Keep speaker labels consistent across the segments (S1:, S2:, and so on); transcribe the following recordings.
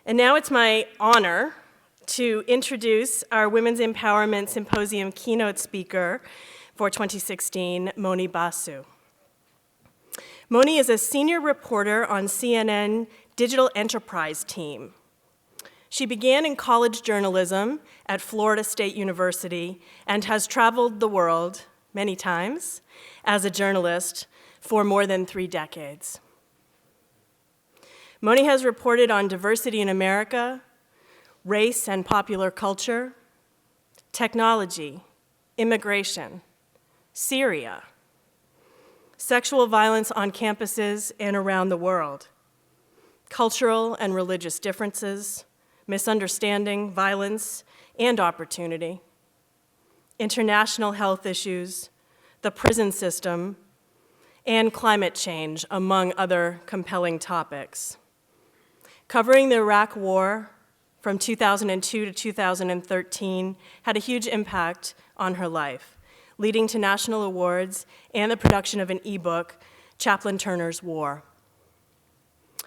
S1: And now it's my honor to introduce our Women's Empowerment Symposium keynote speaker for 2016, Moni Basu. Moni is a senior reporter on CNN Digital Enterprise team. She began in college journalism at Florida State University and has traveled the world many times as a journalist for more than 3 decades. Moni has reported on diversity in America, race and popular culture, technology, immigration, Syria, sexual violence on campuses and around the world, cultural and religious differences, misunderstanding, violence, and opportunity, international health issues, the prison system, and climate change, among other compelling topics. Covering the Iraq War from 2002 to 2013 had a huge impact on her life, leading to national awards and the production of an ebook, Chaplain Turner's War.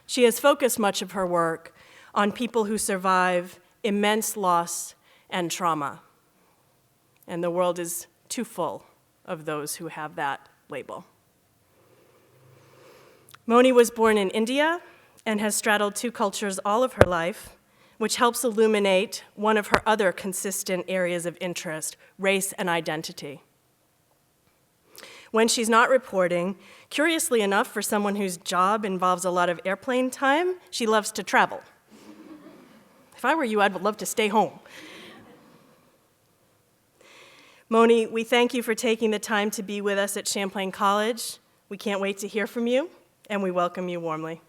S1: She has focused much of her work on people who survive immense loss and trauma. And the world is too full of those who have that label. Moni was born in India and has straddled 2 cultures all of her life, which helps illuminate one of her other consistent areas of interest, race and identity. When she's not reporting, curiously enough, for someone whose job involves a lot of airplane time, she loves to travel. If I were you, I'd love to stay home. Moni, we thank you for taking the time to be with us at Champlain College. We can't wait to hear from you, and we welcome you warmly.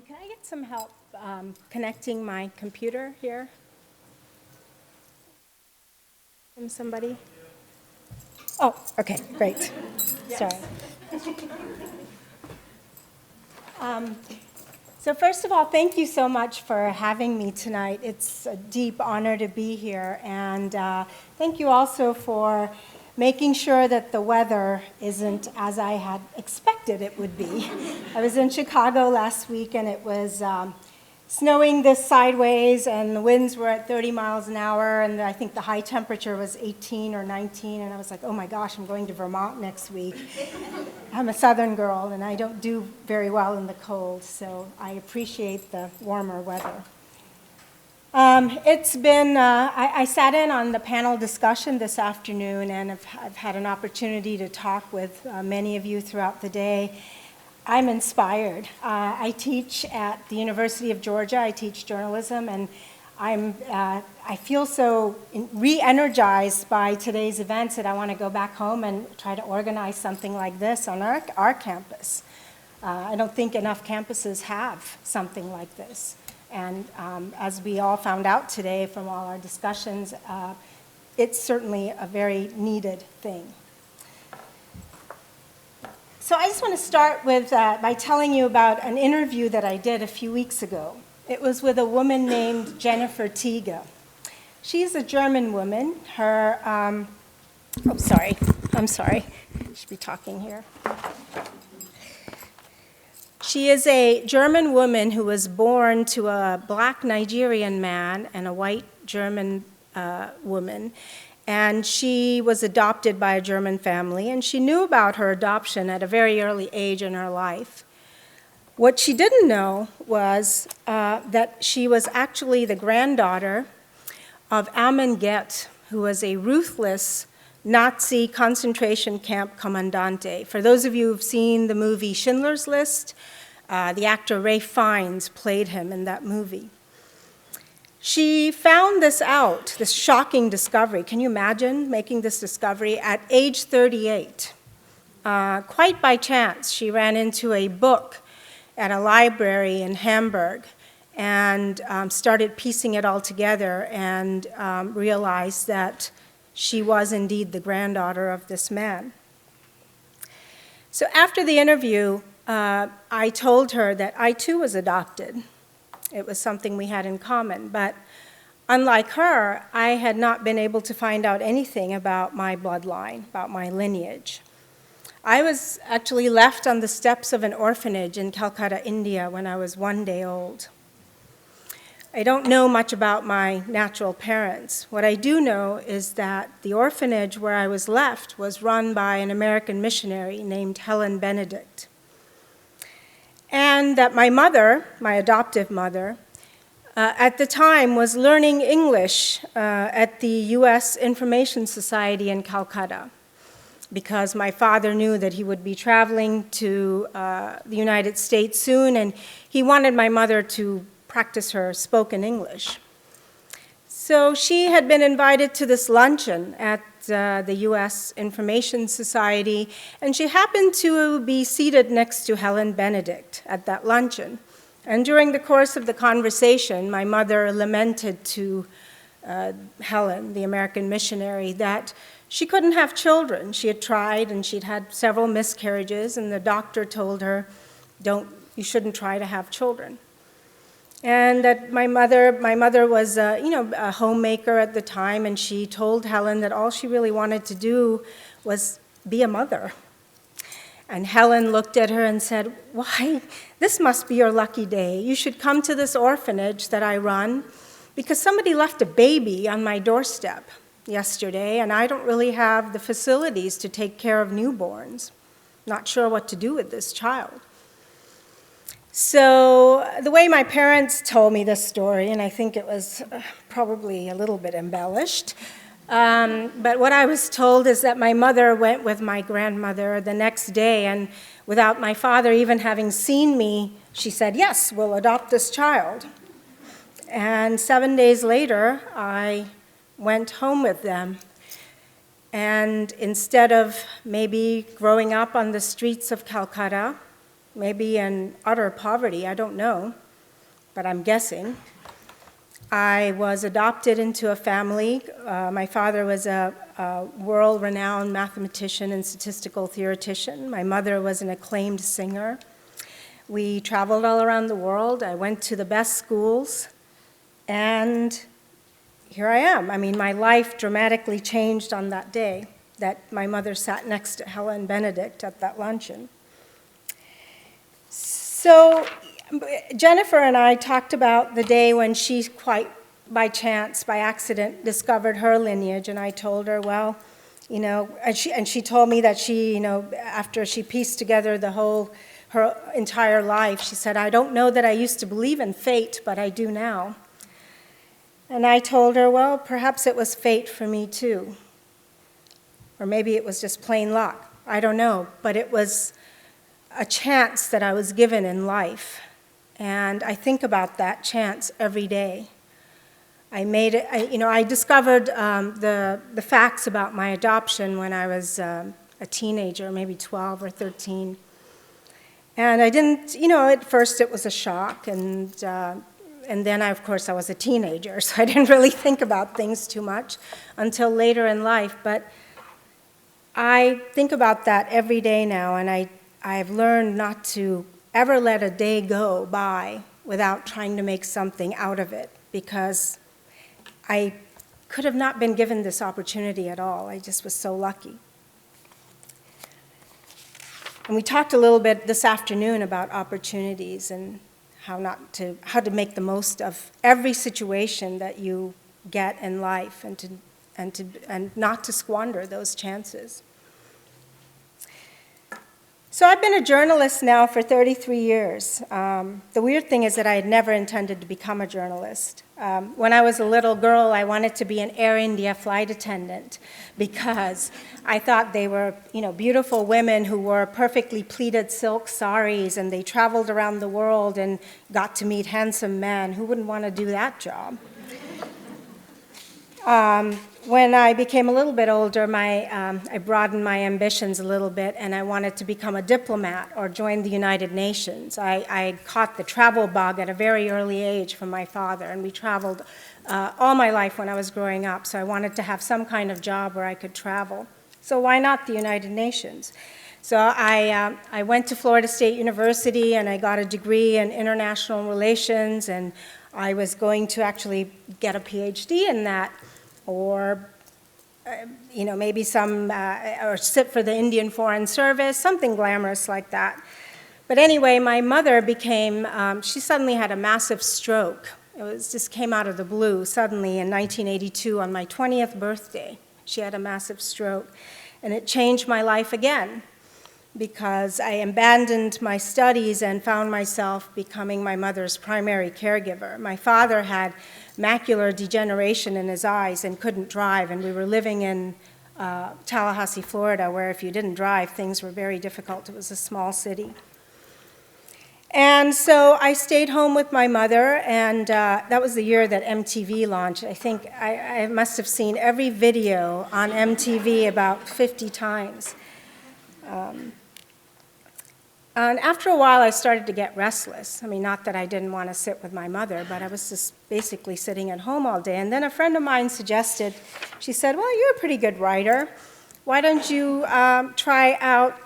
S2: Can I get some help connecting my computer here? From somebody? Oh, okay, great. Yes. Sorry. So first of all, thank you so much for having me tonight. It's a deep honor to be here, and thank you also for making sure that the weather isn't as I had expected it would be. I was in Chicago last week, and it was snowing this sideways, and the winds were at 30 miles an hour, and I think the high temperature was 18 or 19, and I was like, oh my gosh, I'm going to Vermont next week. I'm a Southern girl, and I don't do very well in the cold, so I appreciate the warmer weather. It's been, I sat in on the panel discussion this afternoon, and I've had an opportunity to talk with many of you throughout the day. I'm inspired. I teach at the University of Georgia. I teach journalism, and I feel so re-energized by today's events that I want to go back home and try to organize something like this on our campus. I don't think enough campuses have something like this. And as we all found out today from all our discussions, it's certainly a very needed thing. So I just want to start with by telling you about an interview that I did a few weeks ago. It was with a woman named Jennifer Tiege. She's a German woman. Her, I'm sorry. I should be talking here. She is a German woman who was born to a black Nigerian man and a white German woman. And she was adopted by a German family, and she knew about her adoption at a very early age in her life. What she didn't know was that she was actually the granddaughter of Ammon Get, who was a ruthless Nazi concentration camp commandante. For those of you who've seen the movie Schindler's List, the actor Ralph Fiennes played him in that movie. She found this out, this shocking discovery. Can you imagine making this discovery at age 38? Quite by chance, she ran into a book at a library in Hamburg and started piecing it all together and realized that she was indeed the granddaughter of this man. So after the interview, I told her that I too was adopted. It was something we had in common, but unlike her, I had not been able to find out anything about my bloodline, about my lineage. I was actually left on the steps of an orphanage in Calcutta, India, when I was 1 day old. I don't know much about my natural parents. What I do know is that the orphanage where I was left was run by an American missionary named Helen Benedict. And that my mother, my adoptive mother, at the time was learning English at the U.S. Information Society in Calcutta, because my father knew that he would be traveling to the United States soon, and he wanted my mother to practice her spoken English. So she had been invited to this luncheon at the U.S. Information Society, and she happened to be seated next to Helen Benedict at that luncheon. And during the course of the conversation, my mother lamented to Helen, the American missionary, that she couldn't have children. She had tried, and she'd had several miscarriages, and the doctor told her, you shouldn't try to have children. And that my mother was a homemaker at the time, and she told Helen that all she really wanted to do was be a mother. And Helen looked at her and said, "Why, this must be your lucky day. You should come to this orphanage that I run, because somebody left a baby on my doorstep yesterday, and I don't really have the facilities to take care of newborns. Not sure what to do with this child." So the way my parents told me this story, and I think it was probably a little bit embellished, but what I was told is that my mother went with my grandmother the next day, and without my father even having seen me, she said, "Yes, we'll adopt this child." And 7 days later, I went home with them. And instead of maybe growing up on the streets of Calcutta, maybe in utter poverty, I don't know, but I'm guessing, I was adopted into a family. My father was a world-renowned mathematician and statistical theoretician. My mother was an acclaimed singer. We traveled all around the world. I went to the best schools, and here I am. I mean, my life dramatically changed on that day that my mother sat next to Helen Benedict at that luncheon. So Jennifer and I talked about the day when she quite by chance, by accident, discovered her lineage, and I told her, well, and she told me that she, after she pieced together her entire life, she said, "I don't know that I used to believe in fate, but I do now." And I told her, well, perhaps it was fate for me too. Or maybe it was just plain luck. I don't know. But it was a chance that I was given in life. And I think about that chance every day. I discovered the facts about my adoption when I was a teenager, maybe 12 or 13. And I didn't, at first it was a shock, and then, of course, I was a teenager, so I didn't really think about things too much until later in life. But I think about that every day now, and I've learned not to ever let a day go by without trying to make something out of it, because I could have not been given this opportunity at all. I just was so lucky. And we talked a little bit this afternoon about opportunities and how to make the most of every situation that you get in life, and not to squander those chances. So I've been a journalist now for 33 years. The weird thing is that I had never intended to become a journalist. When I was a little girl, I wanted to be an Air India flight attendant because I thought they were, beautiful women who wore perfectly pleated silk saris, and they traveled around the world and got to meet handsome men. Who wouldn't want to do that job? When I became a little bit older, I broadened my ambitions a little bit, and I wanted to become a diplomat or join the United Nations. I caught the travel bug at a very early age from my father, and we traveled all my life when I was growing up, so I wanted to have some kind of job where I could travel. So why not the United Nations? So I went to Florida State University, and I got a degree in international relations, and I was going to actually get a PhD in that, or maybe or sit for the Indian Foreign Service, something glamorous like that. But anyway, my mother she suddenly had a massive stroke. Just came out of the blue suddenly in 1982 on my 20th birthday. She had a massive stroke, and it changed my life again, because I abandoned my studies and found myself becoming my mother's primary caregiver. My father had macular degeneration in his eyes and couldn't drive, and we were living in Tallahassee, Florida, where if you didn't drive, things were very difficult. It was a small city. And so I stayed home with my mother, and that was the year that MTV launched. I think I must have seen every video on MTV about 50 times. And after a while, I started to get restless. I mean, not that I didn't want to sit with my mother, but I was just basically sitting at home all day. And then a friend of mine suggested, she said, well, you're a pretty good writer. Why don't you try out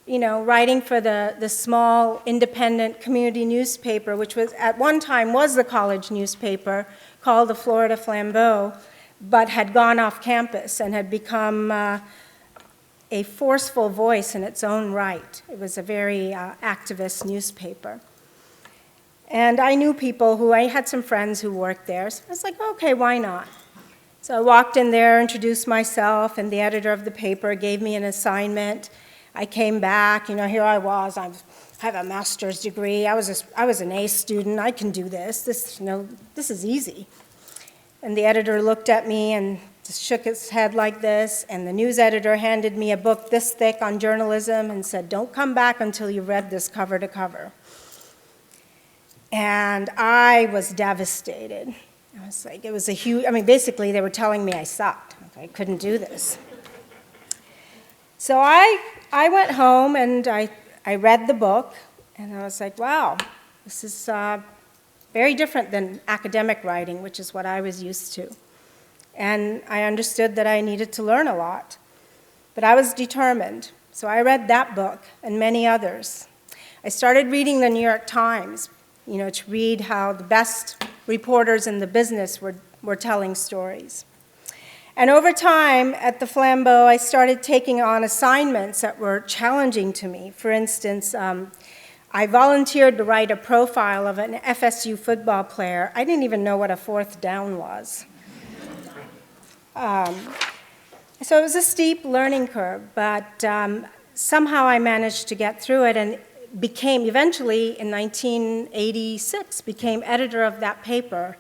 S2: writing for the small independent community newspaper, which was at one time was the college newspaper, called the Florida Flambeau, but had gone off campus and had become a forceful voice in its own right. It was a very activist newspaper. And I knew I had some friends who worked there, so I was like, okay, why not? So I walked in there, introduced myself, and the editor of the paper gave me an assignment. I came back, here I was, I have a master's degree, I was an A student, I can do this, this is easy. And the editor looked at me and just shook his head like this, and the news editor handed me a book this thick on journalism and said, don't come back until you've read this cover to cover. And I was devastated. I was like, it was a huge, basically they were telling me I sucked. I couldn't do this. So I went home and I read the book, and I was like, wow, this is very different than academic writing, which is what I was used to. And I understood that I needed to learn a lot. But I was determined. So I read that book and many others. I started reading the New York Times, to read how the best reporters in the business were telling stories. And over time at the Flambeau, I started taking on assignments that were challenging to me. For instance, I volunteered to write a profile of an FSU football player. I didn't even know what a fourth down was. So it was a steep learning curve, but somehow I managed to get through it and eventually in 1986, became editor of that paper.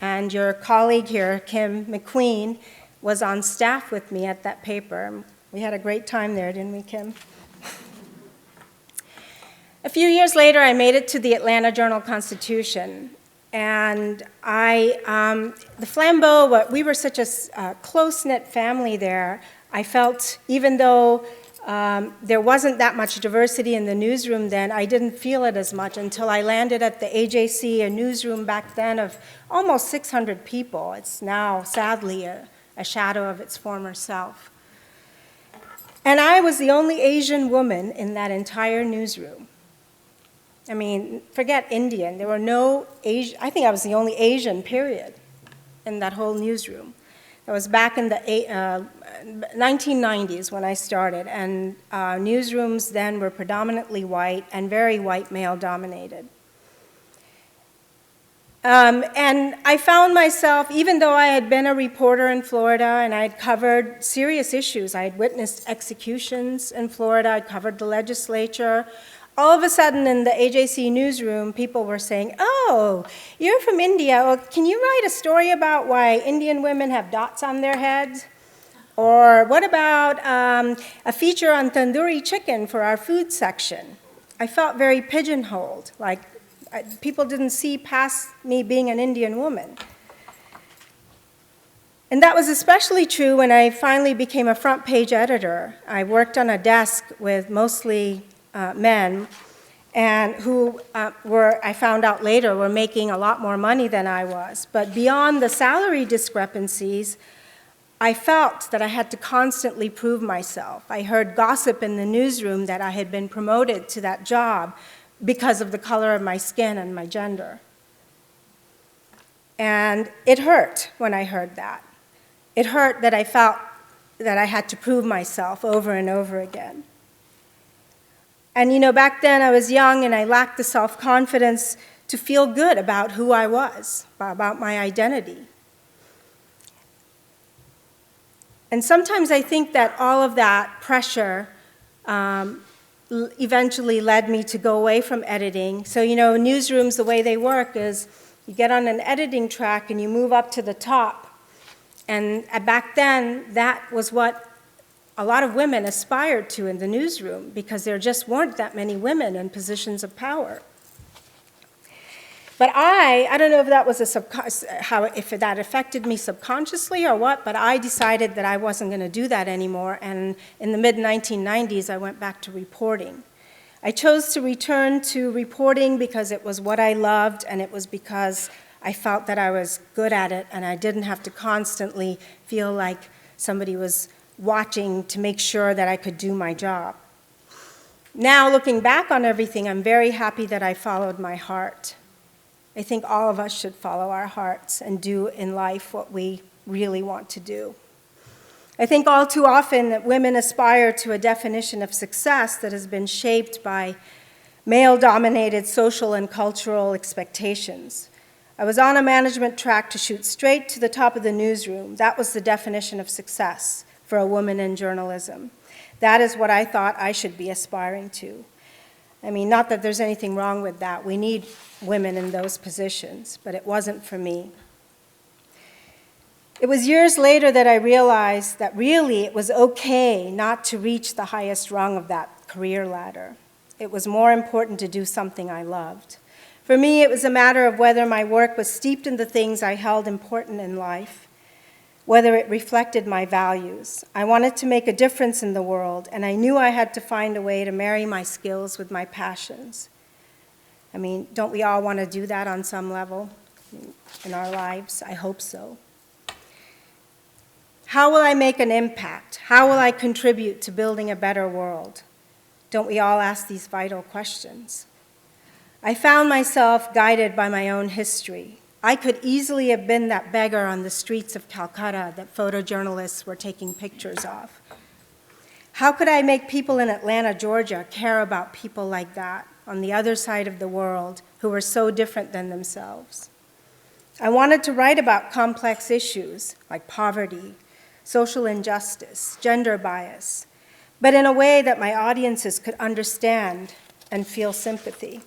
S2: And your colleague here, Kim McQueen, was on staff with me at that paper. We had a great time there, didn't we, Kim? A few years later, I made it to the Atlanta Journal-Constitution. And the Flambeau, we were such a close-knit family there, I felt even though there wasn't that much diversity in the newsroom then, I didn't feel it as much until I landed at the AJC, a newsroom back then of almost 600 people. It's now, sadly, a shadow of its former self. And I was the only Asian woman in that entire newsroom. Forget Indian. There were no Asian. I think I was the only Asian, period, in that whole newsroom. That was back in the 1990s when I started, and newsrooms then were predominantly white and very white male-dominated. And I found myself, even though I had been a reporter in Florida and I had covered serious issues, I had witnessed executions in Florida, I covered the legislature, all of a sudden in the AJC newsroom, people were saying, oh, you're from India. Well, can you write a story about why Indian women have dots on their heads? Or what about a feature on tandoori chicken for our food section? I felt very pigeonholed, like people didn't see past me being an Indian woman. And that was especially true when I finally became a front page editor. I worked on a desk with mostly men, and who I found out later, were making a lot more money than I was. But beyond the salary discrepancies, I felt that I had to constantly prove myself. I heard gossip in the newsroom that I had been promoted to that job because of the color of my skin and my gender. And it hurt when I heard that. It hurt that I felt that I had to prove myself over and over again. And back then I was young and I lacked the self-confidence to feel good about who I was, about my identity. And sometimes I think that all of that pressure eventually led me to go away from editing. So, newsrooms, the way they work is you get on an editing track and you move up to the top. And back then, that was what a lot of women aspired to in the newsroom, because there just weren't that many women in positions of power. But I don't know if that was if that affected me subconsciously or what, but I decided that I wasn't going to do that anymore, and in the mid-1990s, I went back to reporting. I chose to return to reporting because it was what I loved, and it was because I felt that I was good at it, and I didn't have to constantly feel like somebody was watching to make sure that I could do my job. Now, looking back on everything, I'm very happy that I followed my heart. I think all of us should follow our hearts and do in life what we really want to do. I think all too often that women aspire to a definition of success that has been shaped by male-dominated social and cultural expectations. I was on a management track to shoot straight to the top of the newsroom. That was the definition of success for a woman in journalism. That is what I thought I should be aspiring to. I mean, not that there's anything wrong with that. We need women in those positions, but it wasn't for me. It was years later that I realized that really it was okay not to reach the highest rung of that career ladder. It was more important to do something I loved. For me, it was a matter of whether my work was steeped in the things I held important in life, whether it reflected my values. I wanted to make a difference in the world, and I knew I had to find a way to marry my skills with my passions. I mean, don't we all want to do that on some level in our lives? I hope so. How will I make an impact? How will I contribute to building a better world? Don't we all ask these vital questions? I found myself guided by my own history. I could easily have been that beggar on the streets of Calcutta that photojournalists were taking pictures of. How could I make people in Atlanta, Georgia, care about people like that on the other side of the world who were so different than themselves? I wanted to write about complex issues like poverty, social injustice, gender bias, but in a way that my audiences could understand and feel sympathy.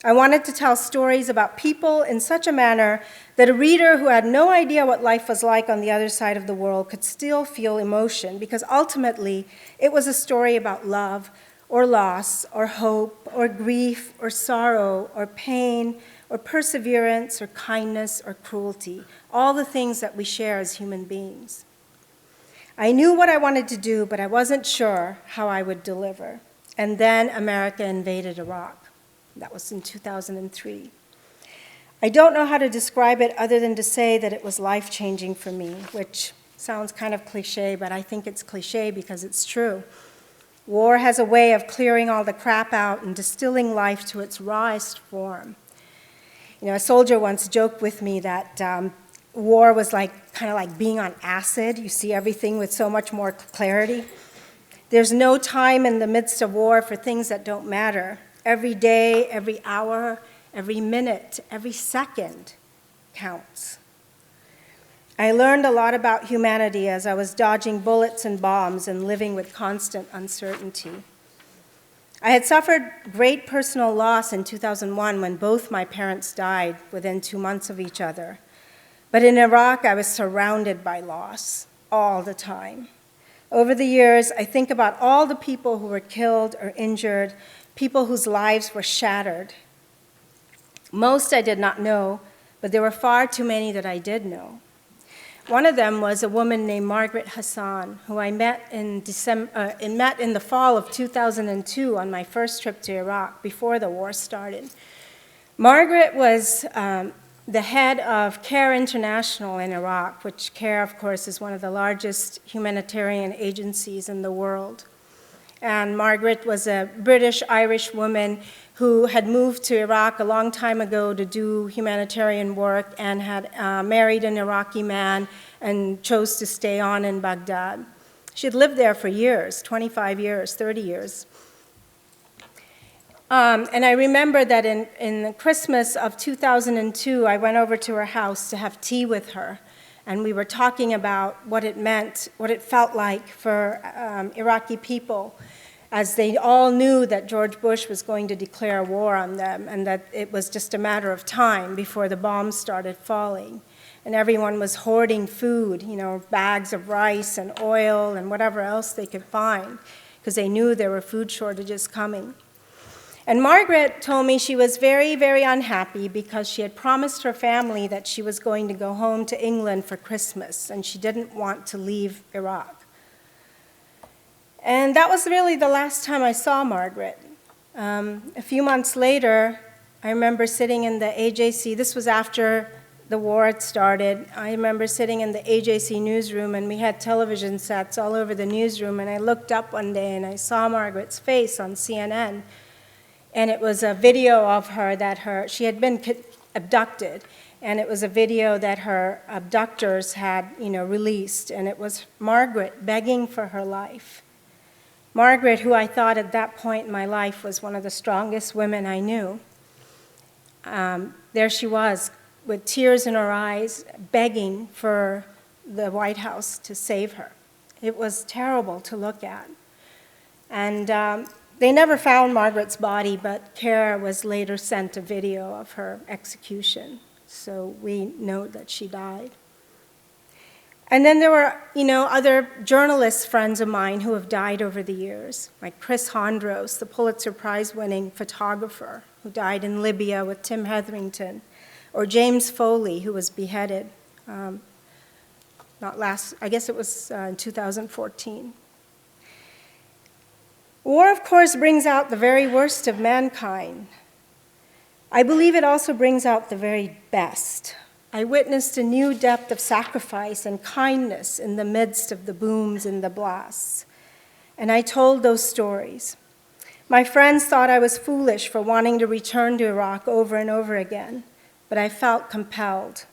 S2: I wanted to tell stories about people in such a manner that a reader who had no idea what life was like on the other side of the world could still feel emotion, because ultimately it was a story about love or loss or hope or grief or sorrow or pain or perseverance or kindness or cruelty, all the things that we share as human beings. I knew what I wanted to do, but I wasn't sure how I would deliver. And then America invaded Iraq. That was in 2003. I don't know how to describe it other than to say that it was life-changing for me, which sounds kind of cliche, but I think it's cliche because it's true. War has a way of clearing all the crap out and distilling life to its rawest form. A soldier once joked with me that war was kind of like being on acid. You see everything with so much more clarity. There's no time in the midst of war for things that don't matter. Every day, every hour, every minute, every second counts. I learned a lot about humanity as I was dodging bullets and bombs and living with constant uncertainty. I had suffered great personal loss in 2001 when both my parents died within 2 months of each other. But in Iraq, I was surrounded by loss all the time. Over the years, I think about all the people who were killed or injured, people whose lives were shattered. Most I did not know, but there were far too many that I did know. One of them was a woman named Margaret Hassan, who I met in the fall of 2002 on my first trip to Iraq before the war started. Margaret was the head of CARE International in Iraq, which CARE, of course, is one of the largest humanitarian agencies in the world. And Margaret was a British-Irish woman who had moved to Iraq a long time ago to do humanitarian work and had married an Iraqi man and chose to stay on in Baghdad. She had lived there for years, 25 years, 30 years. And I remember that in the Christmas of 2002, I went over to her house to have tea with her. And we were talking about what it meant, what it felt like for Iraqi people, as they all knew that George Bush was going to declare war on them and that it was just a matter of time before the bombs started falling. And everyone was hoarding food, bags of rice and oil and whatever else they could find, because they knew there were food shortages coming. And Margaret told me she was very, very unhappy because she had promised her family that she was going to go home to England for Christmas, and she didn't want to leave Iraq. And that was really the last time I saw Margaret. A few months later, I remember sitting in the AJC. This was after the war had started. I remember sitting in the AJC newsroom, and we had television sets all over the newsroom, and I looked up one day, and I saw Margaret's face on CNN. And it was a video of her that she had been abducted, and it was a video that her abductors had, released, and it was Margaret begging for her life. Margaret, who I thought at that point in my life was one of the strongest women I knew. There she was, with tears in her eyes, begging for the White House to save her. It was terrible to look at. And they never found Margaret's body, but CARE was later sent a video of her execution, so we know that she died. And then there were, other journalist friends of mine who have died over the years, like Chris Hondros, the Pulitzer Prize-winning photographer who died in Libya with Tim Hetherington, or James Foley, who was beheaded, I guess it was in 2014. War, of course, brings out the very worst of mankind. I believe it also brings out the very best. I witnessed a new depth of sacrifice and kindness in the midst of the booms and the blasts. And I told those stories. My friends thought I was foolish for wanting to return to Iraq over and over again, but I felt compelled.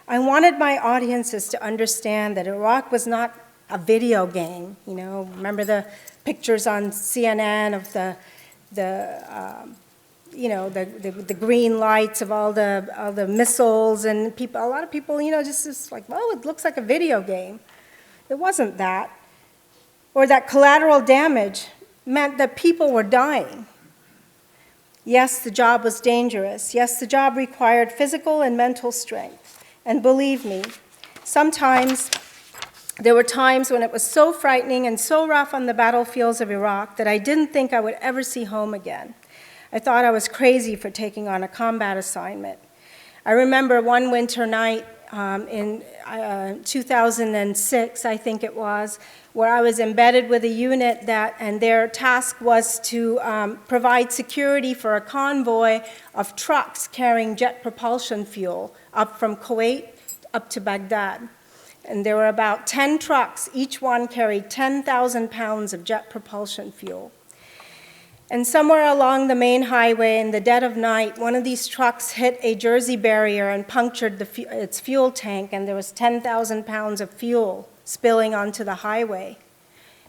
S2: I wanted my audiences to understand that Iraq was not a video game. Remember the pictures on CNN of the green lights of all the missiles and people. A lot of people, just like, well, it looks like a video game. It wasn't that. Or that collateral damage meant that people were dying. Yes, the job was dangerous. Yes, the job required physical and mental strength. And believe me, sometimes there were times when it was so frightening and so rough on the battlefields of Iraq that I didn't think I would ever see home again. I thought I was crazy for taking on a combat assignment. I remember one winter night in 2006, I think it was, where I was embedded with a unit and their task was to provide security for a convoy of trucks carrying jet propulsion fuel up from Kuwait up to Baghdad. And there were about 10 trucks. Each one carried 10,000 pounds of jet propulsion fuel. And somewhere along the main highway in the dead of night, one of these trucks hit a Jersey barrier and punctured its fuel tank, and there was 10,000 pounds of fuel spilling onto the highway.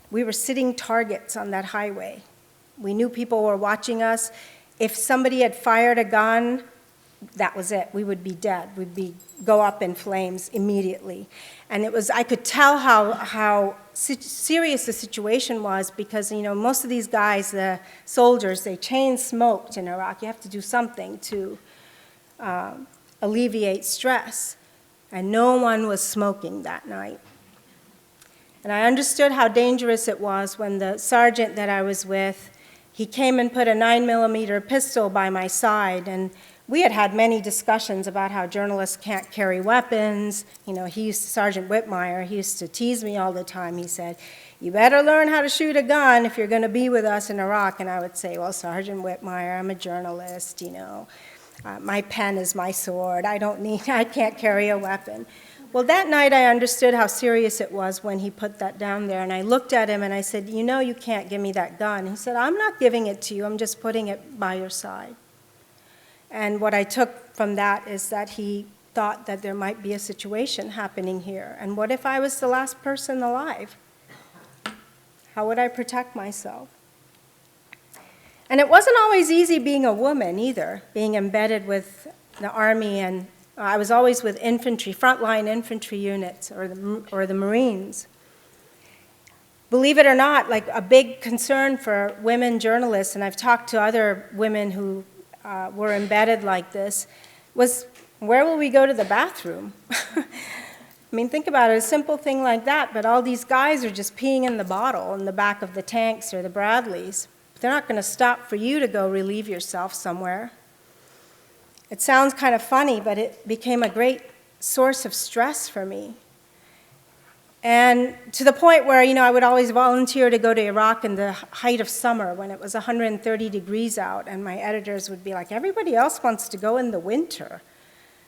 S2: We were sitting targets on that highway. We knew people were watching us. If somebody had fired a gun, that was it. We would be dead. We'd go up in flames immediately. And I could tell how serious the situation was because, most of these guys, the soldiers, they chain smoked in Iraq. You have to do something to alleviate stress. And no one was smoking that night. And I understood how dangerous it was when the sergeant that I was with, he came and put a 9mm pistol by my side, and we had had many discussions about how journalists can't carry weapons. Sergeant Whitmire, he used to tease me all the time. He said, you better learn how to shoot a gun if you're going to be with us in Iraq. And I would say, well, Sergeant Whitmire, I'm a journalist, my pen is my sword. I can't carry a weapon. Well, that night I understood how serious it was when he put that down there, and I looked at him and I said, you know you can't give me that gun. He said, I'm not giving it to you, I'm just putting it by your side. And what I took from that is that he thought that there might be a situation happening here. And what if I was the last person alive? How would I protect myself? And it wasn't always easy being a woman either, being embedded with the Army, and I was always with infantry, frontline infantry units, or the Marines. Believe it or not, like a big concern for women journalists, and I've talked to other women who were embedded like this, was where will we go to the bathroom? I mean, think about it, a simple thing like that, but all these guys are just peeing in the bottle in the back of the tanks or the Bradleys. They're not going to stop for you to go relieve yourself somewhere. It sounds kind of funny, but it became a great source of stress for me. And to the point where, you know, I would always volunteer to go to Iraq in the height of summer when it was 130 degrees out, and my editors would be like, everybody else wants to go in the winter.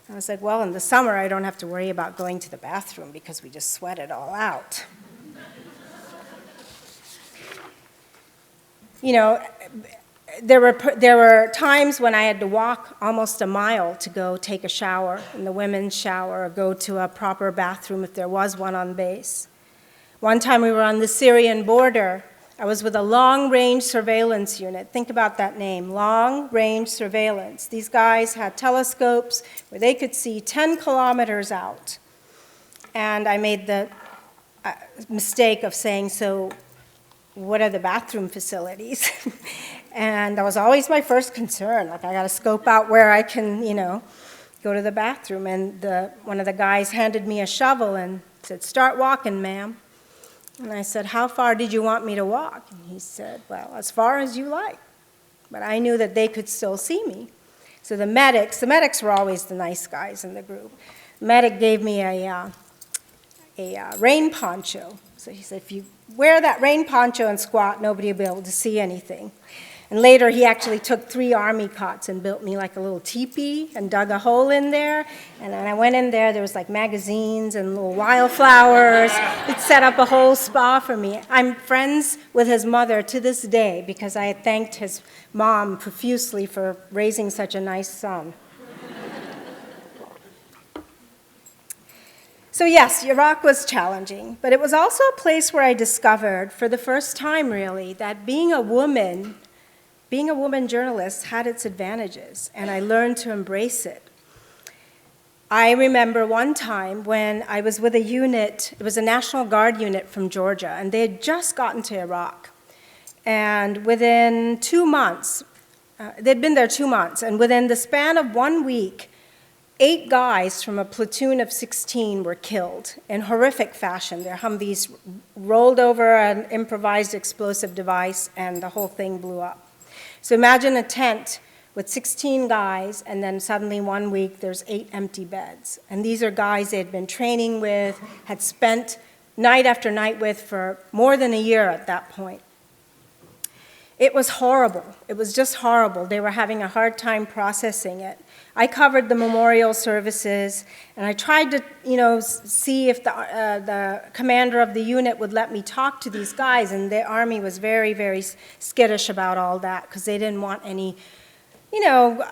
S2: I was like, well, in the summer I don't have to worry about going to the bathroom because we just sweat it all out. You know, there were times when I had to walk almost a mile to go take a shower in the women's shower or go to a proper bathroom if there was one on base. One time we were on the Syrian border. I was with a long-range surveillance unit. Think about that name, long-range surveillance. These guys had telescopes where they could see 10 kilometers out. And I made the mistake of saying, so what are the bathroom facilities? And that was always my first concern. Like, I got to scope out where I can, you know, go to the bathroom. And one of the guys handed me a shovel and said, start walking, ma'am. And I said, how far did you want me to walk? And he said, well, as far as you like. But I knew that they could still see me. So the medics were always the nice guys in the group. The medic gave me a rain poncho. So he said, if you wear that rain poncho and squat, nobody will be able to see anything. And later, he actually took 3 army cots and built me like a little teepee and dug a hole in there. And when I went in there was like magazines and little wildflowers. He'd set up a whole spa for me. I'm friends with his mother to this day because I had thanked his mom profusely for raising such a nice son. So yes, Iraq was challenging, but it was also a place where I discovered, for the first time really, that being a woman journalist had its advantages, and I learned to embrace it. I remember one time when I was with a unit, it was a National Guard unit from Georgia, and they had just gotten to Iraq. And within 2 months, they'd been there 2 months, and within the span of 1 week, 8 guys from a platoon of 16 were killed in horrific fashion. Their Humvees rolled over an improvised explosive device, and the whole thing blew up. So imagine a tent with 16 guys, and then suddenly 1 week there's 8 empty beds. And these are guys they had been training with, had spent night after night with for more than a year at that point. It was horrible. It was just horrible. They were having a hard time processing it. I covered the memorial services, and I tried to, you know, see if the commander of the unit would let me talk to these guys, and the Army was very, very skittish about all that because they didn't want any, you know,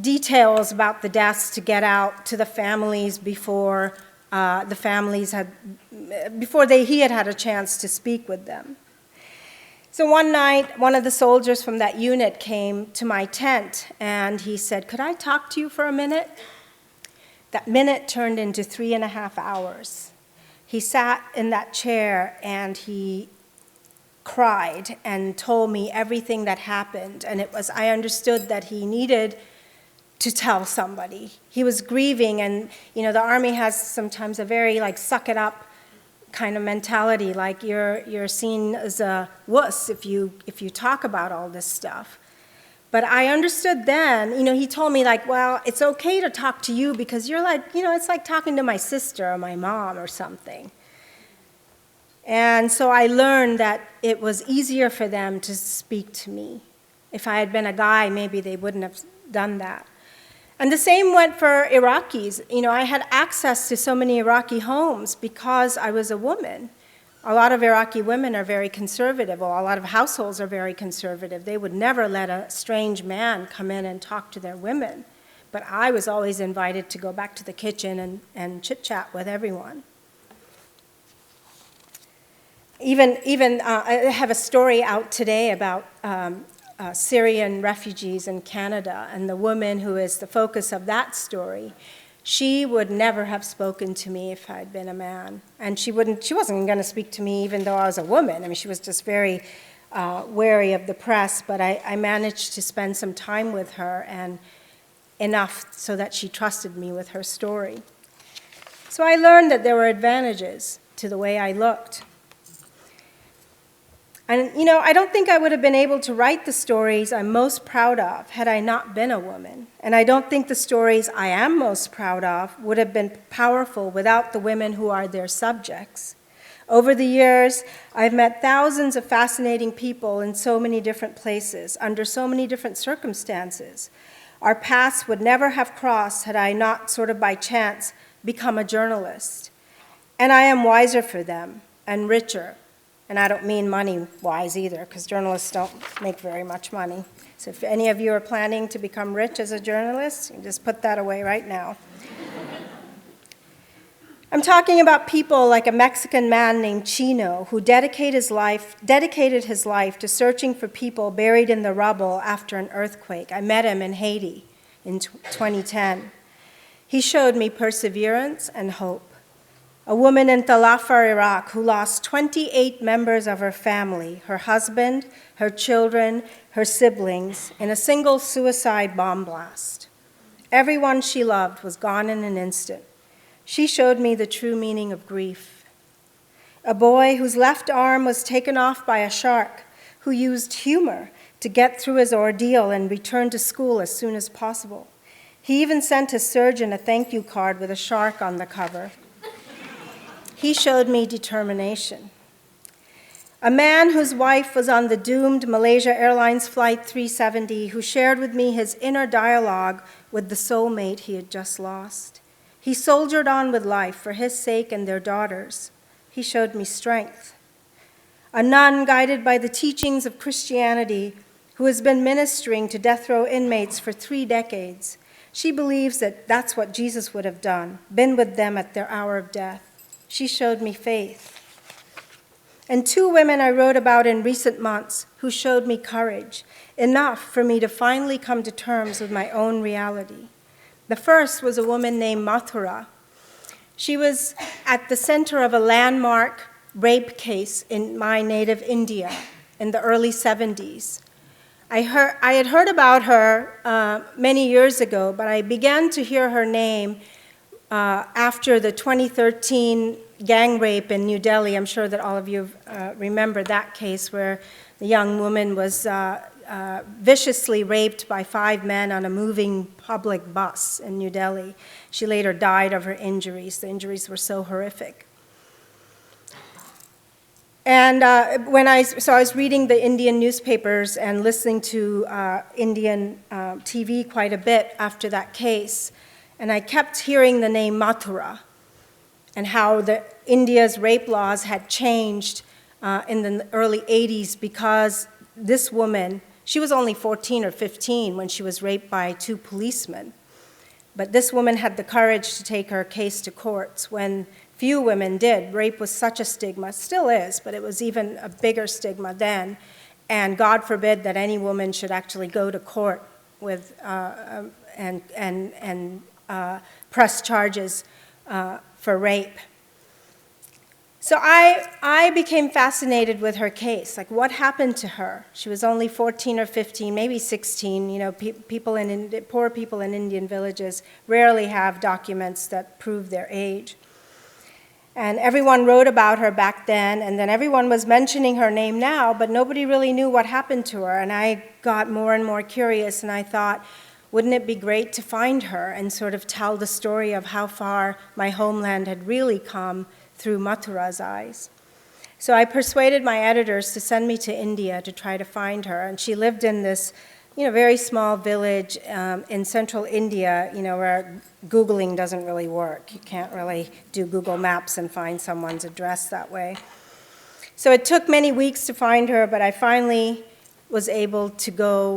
S2: details about the deaths to get out to the families before he had had a chance to speak with them. So one night, one of the soldiers from that unit came to my tent, and he said, could I talk to you for a minute? That minute turned into 3.5 hours. He sat in that chair, and he cried and told me everything that happened, and I understood that he needed to tell somebody. He was grieving, and you know, the Army has sometimes a very like suck it up kind of mentality, like you're seen as a wuss if you talk about all this stuff. But I understood then, you know, he told me like, well, it's okay to talk to you because you're like, you know, it's like talking to my sister or my mom or something. And so I learned that it was easier for them to speak to me. If I had been a guy, maybe they wouldn't have done that. And the same went for Iraqis. You know, I had access to so many Iraqi homes because I was a woman. A lot of Iraqi women are very conservative, or a lot of households are very conservative. They would never let a strange man come in and talk to their women. But I was always invited to go back to the kitchen and chit-chat with everyone. I have a story out today about Syrian refugees in Canada, and the woman who is the focus of that story, she would never have spoken to me if I'd been a man. And she wasn't going to speak to me even though I was a woman. I mean, she was just very wary of the press, but I managed to spend some time with her, and enough so that she trusted me with her story. So I learned that there were advantages to the way I looked. And, you know, I don't think I would have been able to write the stories I'm most proud of had I not been a woman. And I don't think the stories I am most proud of would have been powerful without the women who are their subjects. Over the years, I've met thousands of fascinating people in so many different places, under so many different circumstances. Our paths would never have crossed had I not, sort of by chance, become a journalist. And I am wiser for them, and richer. And I don't mean money-wise either, because journalists don't make very much money. So if any of you are planning to become rich as a journalist, you just put that away right now. I'm talking about people like a Mexican man named Chino, who dedicated his life to searching for people buried in the rubble after an earthquake. I met him in Haiti in 2010. He showed me perseverance and hope. A woman in Talafar, Iraq, who lost 28 members of her family, her husband, her children, her siblings, in a single suicide bomb blast. Everyone she loved was gone in an instant. She showed me the true meaning of grief. A boy whose left arm was taken off by a shark, who used humor to get through his ordeal and return to school as soon as possible. He even sent his surgeon a thank you card with a shark on the cover. He showed me determination. A man whose wife was on the doomed Malaysia Airlines Flight 370, who shared with me his inner dialogue with the soulmate he had just lost. He soldiered on with life for his sake and their daughters. He showed me strength. A nun guided by the teachings of Christianity, who has been ministering to death row inmates for 3 decades. She believes that that's what Jesus would have done, been with them at their hour of death. She showed me faith. And 2 women I wrote about in recent months who showed me courage, enough for me to finally come to terms with my own reality. The first was a woman named Mathura. She was at the center of a landmark rape case in my native India in the early 70s. I had heard about her many years ago, but I began to hear her name after the 2013 gang rape in New Delhi. I'm sure that all of you remember that case where the young woman was viciously raped by 5 men on a moving public bus in New Delhi. She later died of her injuries. The injuries were so horrific. And I was reading the Indian newspapers and listening to Indian TV quite a bit after that case, and I kept hearing the name Mathura and how India's rape laws had changed in the early 80s because this woman, she was only 14 or 15 when she was raped by 2 policemen. But this woman had the courage to take her case to courts when few women did. Rape was such a stigma, still is, but it was even a bigger stigma then. And God forbid that any woman should actually go to court with press charges for rape. So I became fascinated with her case. Like, what happened to her? She was only 14 or 15, maybe 16. You know, poor people in Indian villages rarely have documents that prove their age. And everyone wrote about her back then, and then everyone was mentioning her name now, but nobody really knew what happened to her. And I got more and more curious, and I thought, wouldn't it be great to find her and sort of tell the story of how far my homeland had really come through Mathura's eyes? So I persuaded my editors to send me to India to try to find her, and she lived in this very small village in central India, where Googling doesn't really work. You can't really do Google Maps and find someone's address that way. So it took many weeks to find her, but I finally was able to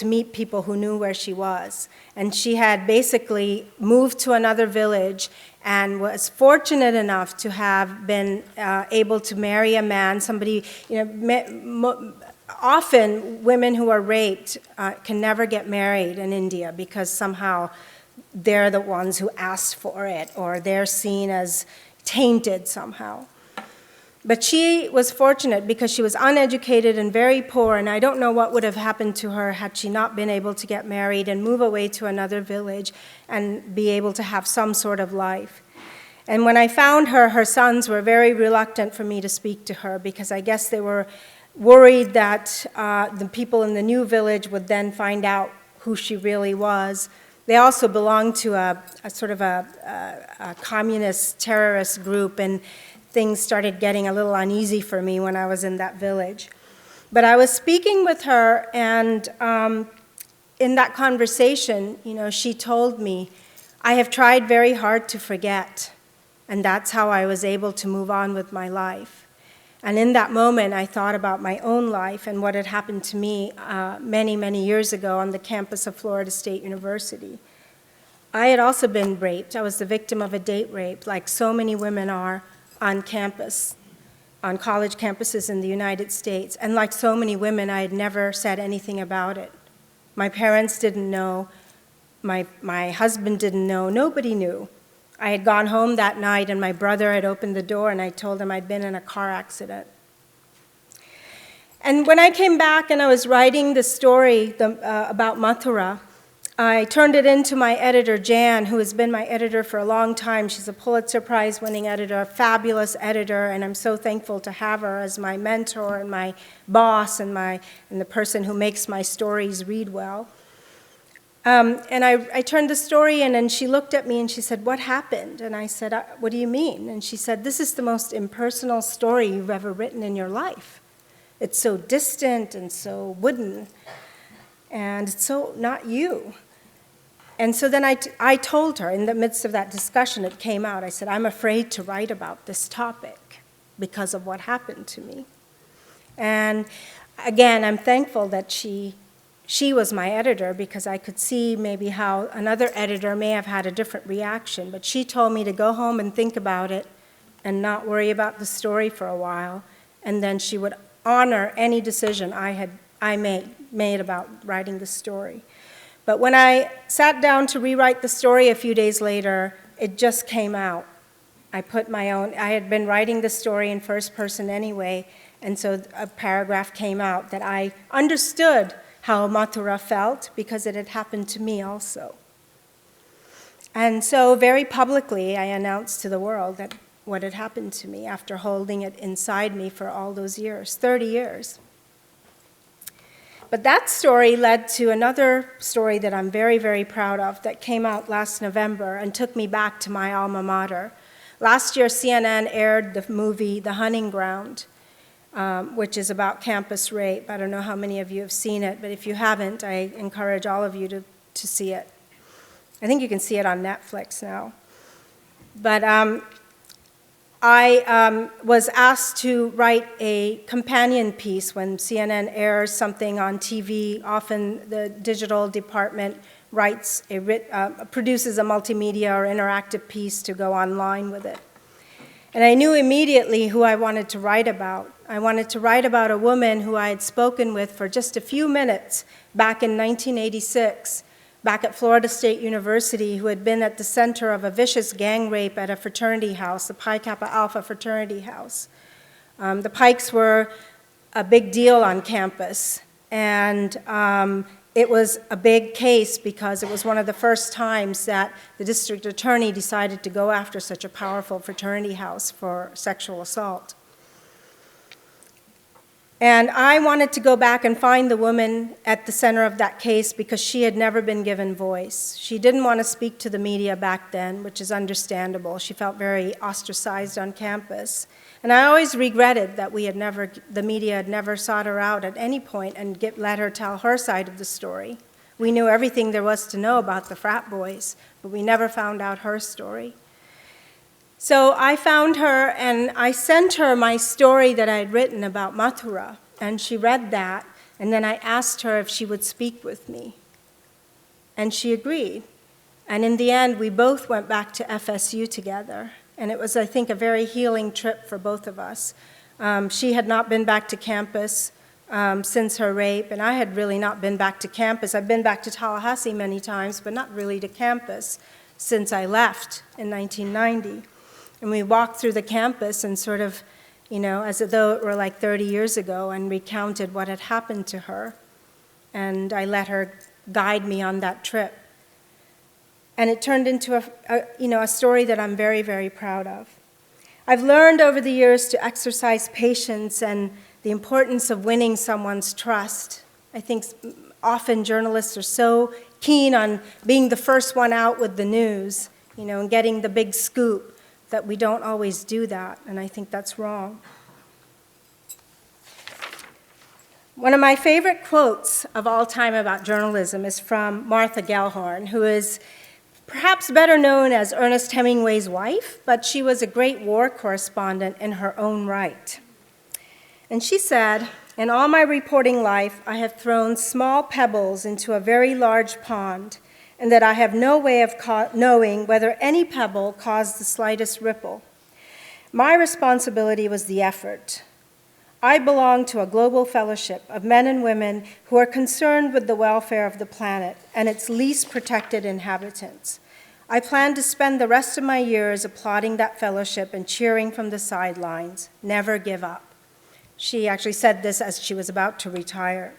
S2: meet people who knew where she was. And she had basically moved to another village and was fortunate enough to have been able to marry a man, somebody, often women who are raped can never get married in India because somehow they're the ones who asked for it, or they're seen as tainted somehow. But she was fortunate because she was uneducated and very poor, and I don't know what would have happened to her had she not been able to get married and move away to another village and be able to have some sort of life. And when I found her, her sons were very reluctant for me to speak to her because I guess they were worried that the people in the new village would then find out who she really was. They also belonged to a sort of a communist terrorist group, and things started getting a little uneasy for me when I was in that village. But I was speaking with her, and in that conversation, she told me, I have tried very hard to forget, and that's how I was able to move on with my life. And in that moment, I thought about my own life and what had happened to me many, many years ago on the campus of Florida State University. I had also been raped. I was the victim of a date rape, like so many women are on campus, on college campuses in the United States. And like so many women, I had never said anything about it. My parents didn't know. My husband didn't know. Nobody knew. I had gone home that night, and my brother had opened the door, and I told him I'd been in a car accident. And when I came back and I was writing the story about Mathura, I turned it in to my editor, Jan, who has been my editor for a long time. She's a Pulitzer Prize-winning editor, a fabulous editor, and I'm so thankful to have her as my mentor and my boss and the person who makes my stories read well. And I turned the story in, and she looked at me and she said, "What happened?" And I said, "What do you mean?" And she said, "This is the most impersonal story you've ever written in your life. It's so distant and so wooden, and it's so not you." And so then I told her, in the midst of that discussion, it came out. I said, "I'm afraid to write about this topic because of what happened to me." And again, I'm thankful that she was my editor, because I could see maybe how another editor may have had a different reaction. But she told me to go home and think about it and not worry about the story for a while, and then she would honor any decision I made about writing the story. But when I sat down to rewrite the story a few days later, it just came out. I had been writing the story in first person anyway, and so a paragraph came out that I understood how Mathura felt, because it had happened to me also. And so very publicly, I announced to the world that what had happened to me after holding it inside me for all those years, 30 years. But that story led to another story that I'm very, very proud of that came out last November and took me back to my alma mater. Last year, CNN aired the movie The Hunting Ground, which is about campus rape. I don't know how many of you have seen it, but if you haven't, I encourage all of you to see it. I think you can see it on Netflix now. But I was asked to write a companion piece. When CNN airs something on TV, often the digital department produces a multimedia or interactive piece to go online with it. And I knew immediately who I wanted to write about. I wanted to write about a woman who I had spoken with for just a few minutes back in 1986, back at Florida State University, who had been at the center of a vicious gang rape at a fraternity house, the Pi Kappa Alpha fraternity house. The Pikes were a big deal on campus, and it was a big case because it was one of the first times that the district attorney decided to go after such a powerful fraternity house for sexual assault. And I wanted to go back and find the woman at the center of that case because she had never been given voice. She didn't want to speak to the media back then, which is understandable. She felt very ostracized on campus. And I always regretted that the media had never sought her out at any point and let her tell her side of the story. We knew everything there was to know about the frat boys, but we never found out her story. So I found her, and I sent her my story that I had written about Mathura, and she read that, and then I asked her if she would speak with me. And she agreed. And in the end, we both went back to FSU together, and it was, I think, a very healing trip for both of us. She had not been back to campus since her rape, and I had really not been back to campus. I've been back to Tallahassee many times, but not really to campus since I left in 1990. And we walked through the campus and sort of, as though it were like 30 years ago, and recounted what had happened to her. And I let her guide me on that trip. And it turned into a story that I'm very, very proud of. I've learned over the years to exercise patience and the importance of winning someone's trust. I think often journalists are so keen on being the first one out with the news, and getting the big scoop, that we don't always do that, and I think that's wrong. One of my favorite quotes of all time about journalism is from Martha Gellhorn, who is perhaps better known as Ernest Hemingway's wife, but she was a great war correspondent in her own right. And she said, "In all my reporting life, I have thrown small pebbles into a very large pond, and that I have no way of knowing whether any pebble caused the slightest ripple. My responsibility was the effort. I belong to a global fellowship of men and women who are concerned with the welfare of the planet and its least protected inhabitants. I plan to spend the rest of my years applauding that fellowship and cheering from the sidelines. Never give up." She actually said this as she was about to retire.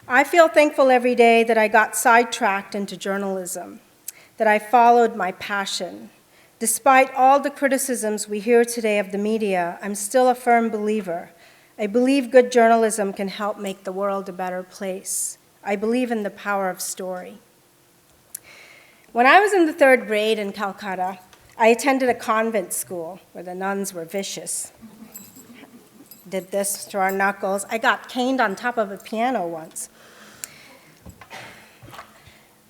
S2: I feel thankful every day that I got sidetracked into journalism, that I followed my passion. Despite all the criticisms we hear today of the media, I'm still a firm believer. I believe good journalism can help make the world a better place. I believe in the power of story. When I was in the 3rd grade in Calcutta, I attended a convent school where the nuns were vicious. Did this to our knuckles. I got caned on top of a piano once.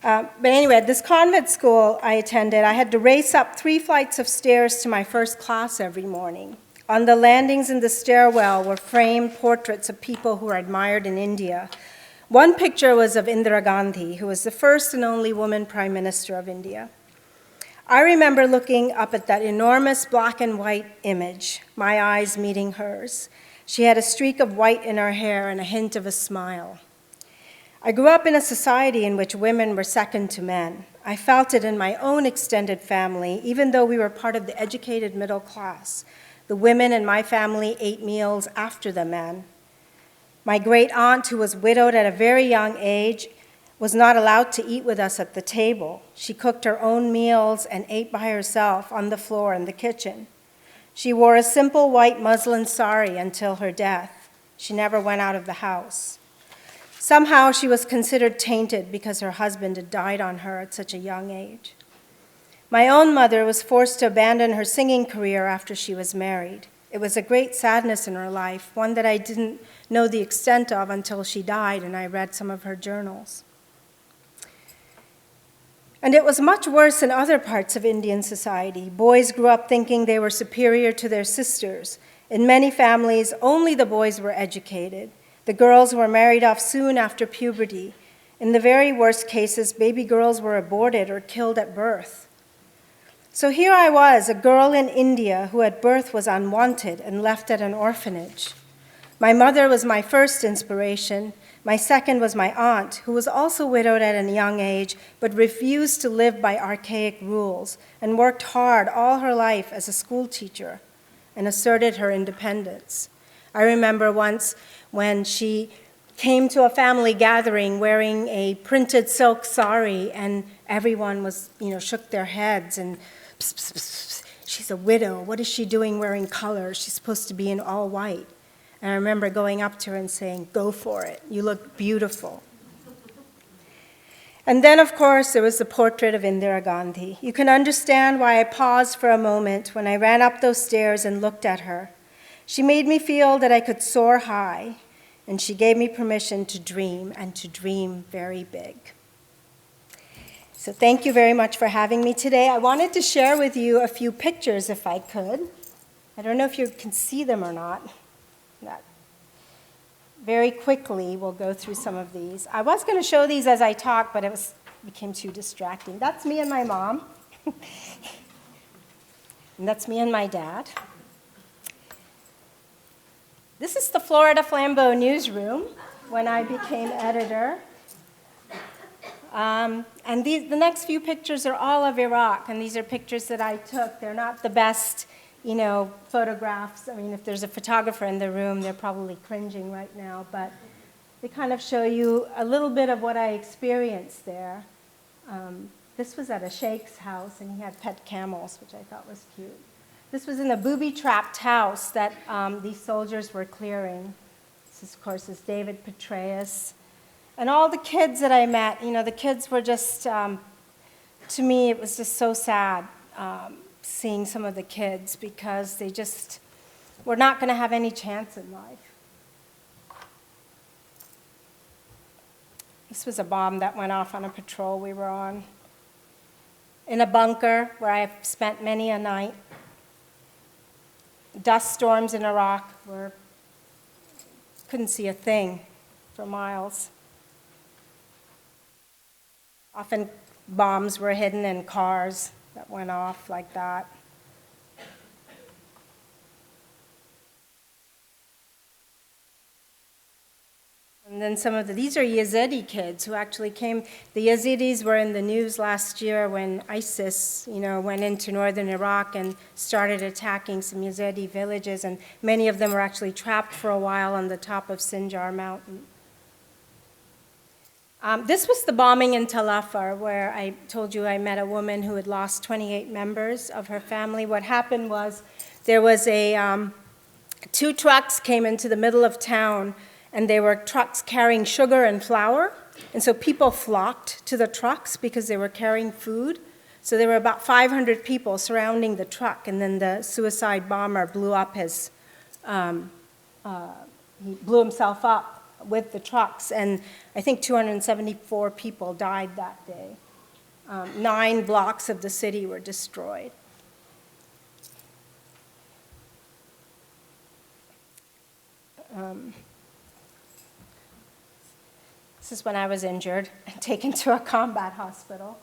S2: But anyway, at this convent school I attended, I had to race up 3 flights of stairs to my first class every morning. On the landings in the stairwell were framed portraits of people who were admired in India. One picture was of Indira Gandhi, who was the first and only woman prime minister of India. I remember looking up at that enormous black and white image, my eyes meeting hers. She had a streak of white in her hair and a hint of a smile. I grew up in a society in which women were second to men. I felt it in my own extended family, even though we were part of the educated middle class. The women in my family ate meals after the men. My great aunt, who was widowed at a very young age, was not allowed to eat with us at the table. She cooked her own meals and ate by herself on the floor in the kitchen. She wore a simple white muslin sari until her death. She never went out of the house. Somehow she was considered tainted because her husband had died on her at such a young age. My own mother was forced to abandon her singing career after she was married. It was a great sadness in her life, one that I didn't know the extent of until she died and I read some of her journals. And it was much worse in other parts of Indian society. Boys grew up thinking they were superior to their sisters. In many families, only the boys were educated. The girls were married off soon after puberty. In the very worst cases, baby girls were aborted or killed at birth. So here I was, a girl in India who at birth was unwanted and left at an orphanage. My mother was my first inspiration. My second was my aunt, who was also widowed at a young age, but refused to live by archaic rules and worked hard all her life as a school teacher and asserted her independence. I remember once when she came to a family gathering wearing a printed silk sari, and everyone was, shook their heads and, pss, pss, pss, she's a widow. What is she doing wearing color? She's supposed to be in all white. And I remember going up to her and saying, "Go for it. You look beautiful." And then, of course, there was the portrait of Indira Gandhi. You can understand why I paused for a moment when I ran up those stairs and looked at her. She made me feel that I could soar high, and she gave me permission to dream, and to dream very big. So thank you very much for having me today. I wanted to share with you a few pictures, if I could. I don't know if you can see them or not. Very quickly, we'll go through some of these. I was going to show these as I talk, but it became too distracting. That's me and my mom. And that's me and my dad. This is the Florida Flambeau newsroom when I became editor. And the next few pictures are all of Iraq, and these are pictures that I took. They're not the best, photographs. I mean, if there's a photographer in the room, they're probably cringing right now, but they kind of show you a little bit of what I experienced there. This was at a sheikh's house, and he had pet camels, which I thought was cute. This was in a booby-trapped house that these soldiers were clearing. This, of course, is David Petraeus. And all the kids that I met, the kids were just, to me, it was just so sad seeing some of the kids, because they just were not going to have any chance in life. This was a bomb that went off on a patrol we were on, in a bunker where I've spent many a night. Dust storms in Iraq where couldn't see a thing for miles. Often bombs were hidden in cars that went off like that. And then these are Yazidi kids who actually came. The Yazidis were in the news last year when ISIS, went into northern Iraq and started attacking some Yazidi villages, and many of them were actually trapped for a while on the top of Sinjar Mountain. This was the bombing in Tel Afar, where I told you I met a woman who had lost 28 members of her family. What happened was there was two trucks came into the middle of town, and they were trucks carrying sugar and flour. And so people flocked to the trucks because they were carrying food. So there were about 500 people surrounding the truck, and then the suicide bomber blew up he blew himself up with the trucks, and I think 274 people died that day. 9 blocks of the city were destroyed. This is when I was injured and taken to a combat hospital.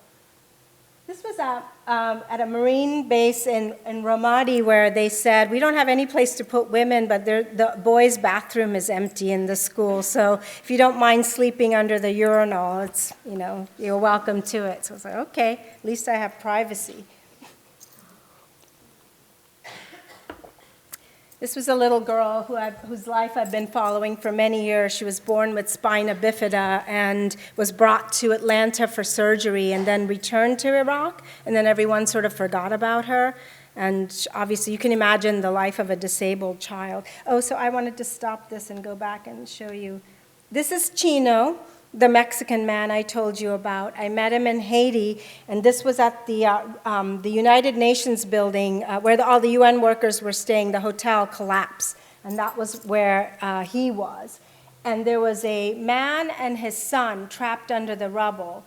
S2: This was at a Marine base in Ramadi, where they said, we don't have any place to put women, but the boys' bathroom is empty in the school. So if you don't mind sleeping under the urinal, it's, you're welcome to it. So I was like, okay, at least I have privacy. This was a little girl whose life I've been following for many years. She was born with spina bifida and was brought to Atlanta for surgery and then returned to Iraq, and then everyone sort of forgot about her. And obviously you can imagine the life of a disabled child. Oh, so I wanted to stop this and go back and show you. This is Chino, the Mexican man I told you about. I met him in Haiti, and this was at the United Nations building where all the UN workers were staying. The hotel collapsed, and that was where he was. And there was a man and his son trapped under the rubble.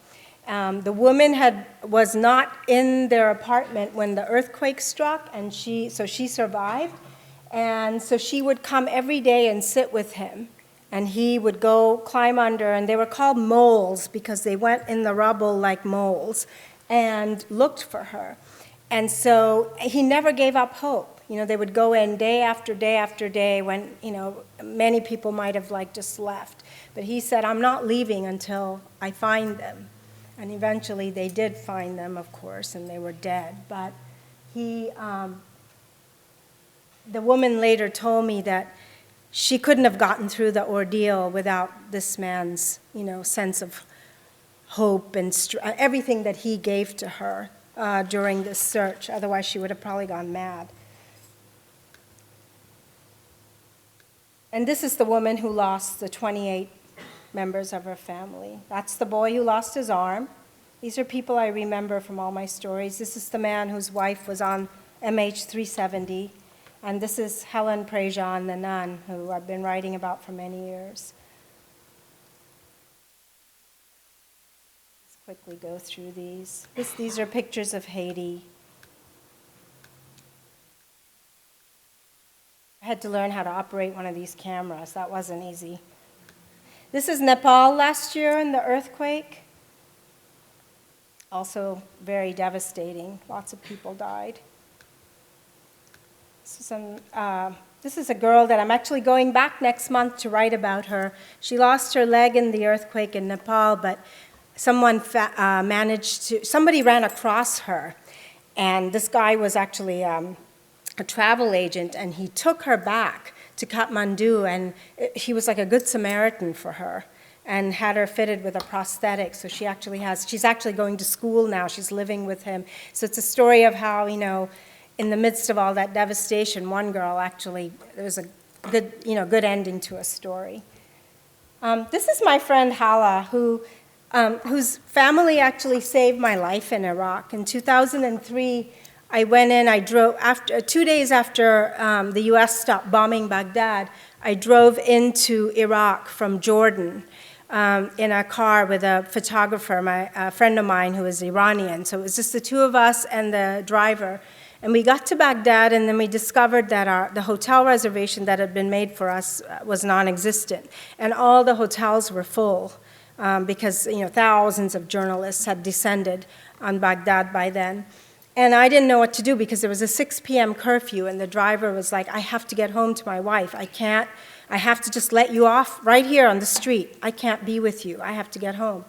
S2: The woman was not in their apartment when the earthquake struck, and so she survived. And so she would come every day and sit with him. And he would go climb under, and they were called moles because they went in the rubble like moles and looked for her. And so he never gave up hope. They would go in day after day after day when, many people might have just left. But he said, I'm not leaving until I find them. And eventually they did find them, of course, and they were dead. But the woman later told me that she couldn't have gotten through the ordeal without this man's, sense of hope and everything that he gave to her during this search. Otherwise, she would have probably gone mad. And this is the woman who lost the 28 members of her family. That's the boy who lost his arm. These are people I remember from all my stories. This is the man whose wife was on MH370. And this is Helen Prejean, the nun, who I've been writing about for many years. Let's quickly go through these. These are pictures of Haiti. I had to learn how to operate one of these cameras. That wasn't easy. This is Nepal last year in the earthquake. Also very devastating. Lots of people died. This is a girl that I'm actually going back next month to write about her. She lost her leg in the earthquake in Nepal, but somebody ran across her. And this guy was actually a travel agent, and he took her back to Kathmandu, and he was like a good Samaritan for her and had her fitted with a prosthetic. So she's actually going to school now. She's living with him. So it's a story of how, in the midst of all that devastation, one girl actually, there was a good ending to a story. This is my friend Hala, whose family actually saved my life in Iraq. In 2003, I went in, 2 days after the US stopped bombing Baghdad, I drove into Iraq from Jordan in a car with a photographer, a friend of mine who is Iranian. So it was just the two of us and the driver. And we got to Baghdad, and then we discovered that the hotel reservation that had been made for us was non-existent. And all the hotels were full because thousands of journalists had descended on Baghdad by then. And I didn't know what to do because there was a 6 p.m. curfew, and the driver was like, I have to get home to my wife. I have to just let you off right here on the street. I can't be with you. I have to get home.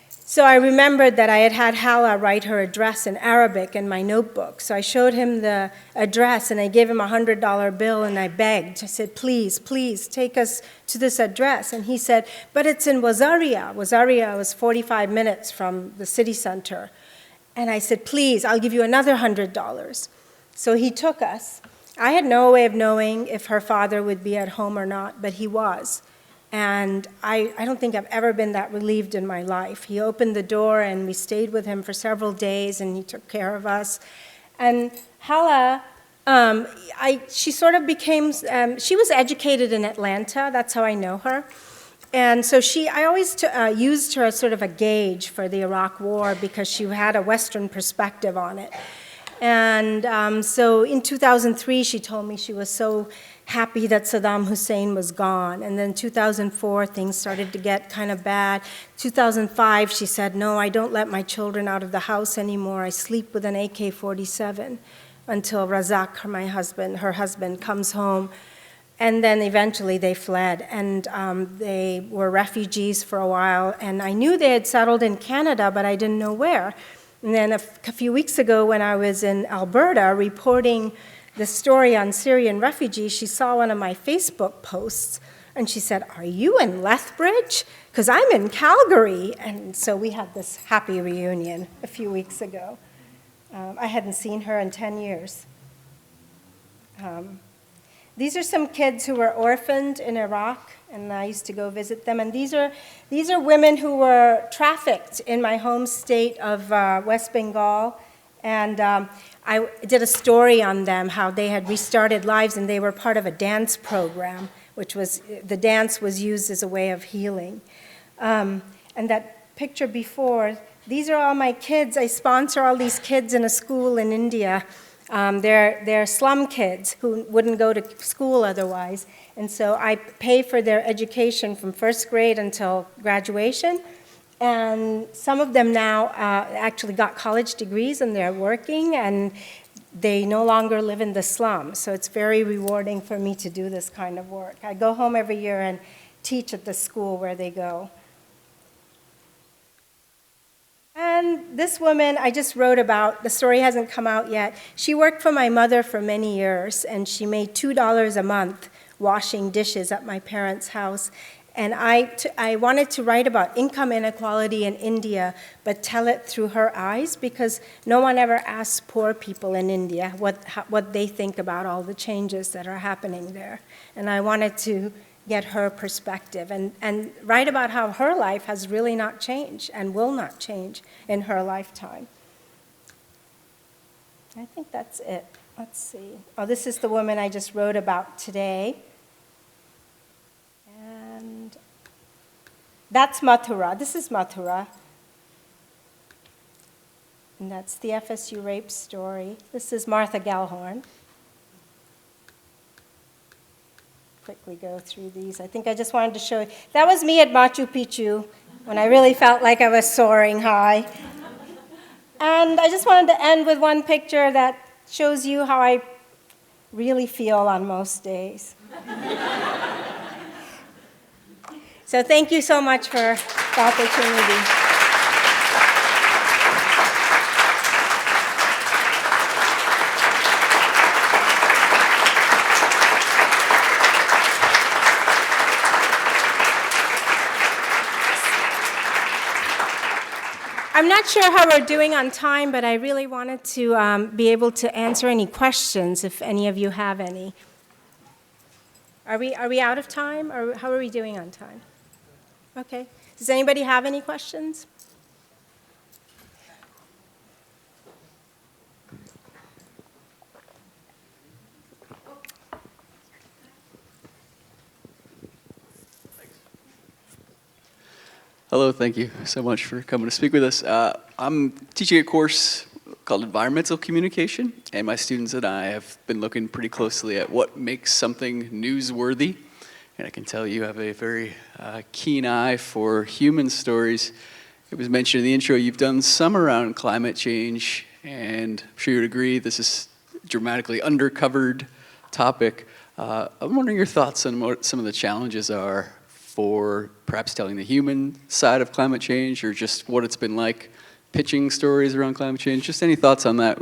S2: So I remembered that I had Hala write her address in Arabic in my notebook. So I showed him the address, and I gave him a $100 bill, and I begged. I said, please, please, take us to this address. And he said, but it's in Wazaria. Wazaria was 45 minutes from the city center. And I said, please, I'll give you another $100. So he took us. I had no way of knowing if her father would be at home or not, but he was. And I don't think I've ever been that relieved in my life. He opened the door, and we stayed with him for several days, and he took care of us. And Hala, she sort of became, she was educated in Atlanta. That's how I know her. And so I always used her as sort of a gauge for the Iraq War because she had a Western perspective on it. And so in 2003, she told me she was so happy that Saddam Hussein was gone. And then 2004, things started to get kind of bad. 2005, she said, no, I don't let my children out of the house anymore. I sleep with an AK-47 until Razak, her husband, comes home. And then eventually they fled, and they were refugees for a while. And I knew they had settled in Canada, but I didn't know where. And then a few weeks ago when I was in Alberta reporting the story on Syrian refugees, she saw one of my Facebook posts, and she said, are you in Lethbridge? Because I'm in Calgary. And so we had this happy reunion a few weeks ago. I hadn't seen her in 10 years. These are some kids who were orphaned in Iraq, and I used to go visit them. And these are women who were trafficked in my home state of West Bengal. And I did a story on them, how they had restarted lives, and they were part of a dance program, which was, the dance was used as a way of healing. And that picture before, these are all my kids. I sponsor all these kids in a school in India. They're slum kids who wouldn't go to school otherwise. And so I pay for their education from first grade until graduation. And some of them now actually got college degrees, and they're working, and they no longer live in the slum. So it's very rewarding for me to do this kind of work. I go home every year and teach at the school where they go. And this woman I just wrote about, the story hasn't come out yet. She worked for my mother for many years, and she made $2 a month washing dishes at my parents' house. And I wanted to write about income inequality in India, but tell it through her eyes, because no one ever asks poor people in India what they think about all the changes that are happening there. And I wanted to get her perspective and write about how her life has really not changed and will not change in her lifetime. I think that's it. Let's see. Oh, this is the woman I just wrote about today. And that's Mathura. This is Mathura. And that's the FSU rape story. This is Martha Gellhorn. Quickly go through these. I think I just wanted to show you. That was me at Machu Picchu when I really felt like I was soaring high. And I just wanted to end with one picture that shows you how I really feel on most days. So thank you so much for the opportunity. I'm not sure how we're doing on time, but I really wanted to be able to answer any questions if any of you have any. Are we out of time, or how are we doing on time? Okay. Does anybody have any questions?
S3: Hello, thank you so much for coming to speak with us. I'm teaching a course called Environmental Communication, and my students and I have been looking pretty closely at what makes something newsworthy. And I can tell you have a very keen eye for human stories. It was mentioned in the intro, you've done some around climate change, and I'm sure you'd agree this is a dramatically undercovered topic. I'm wondering your thoughts on what some of the challenges are for perhaps telling the human side of climate change, or just what it's been like pitching stories around climate change. Just any thoughts on that?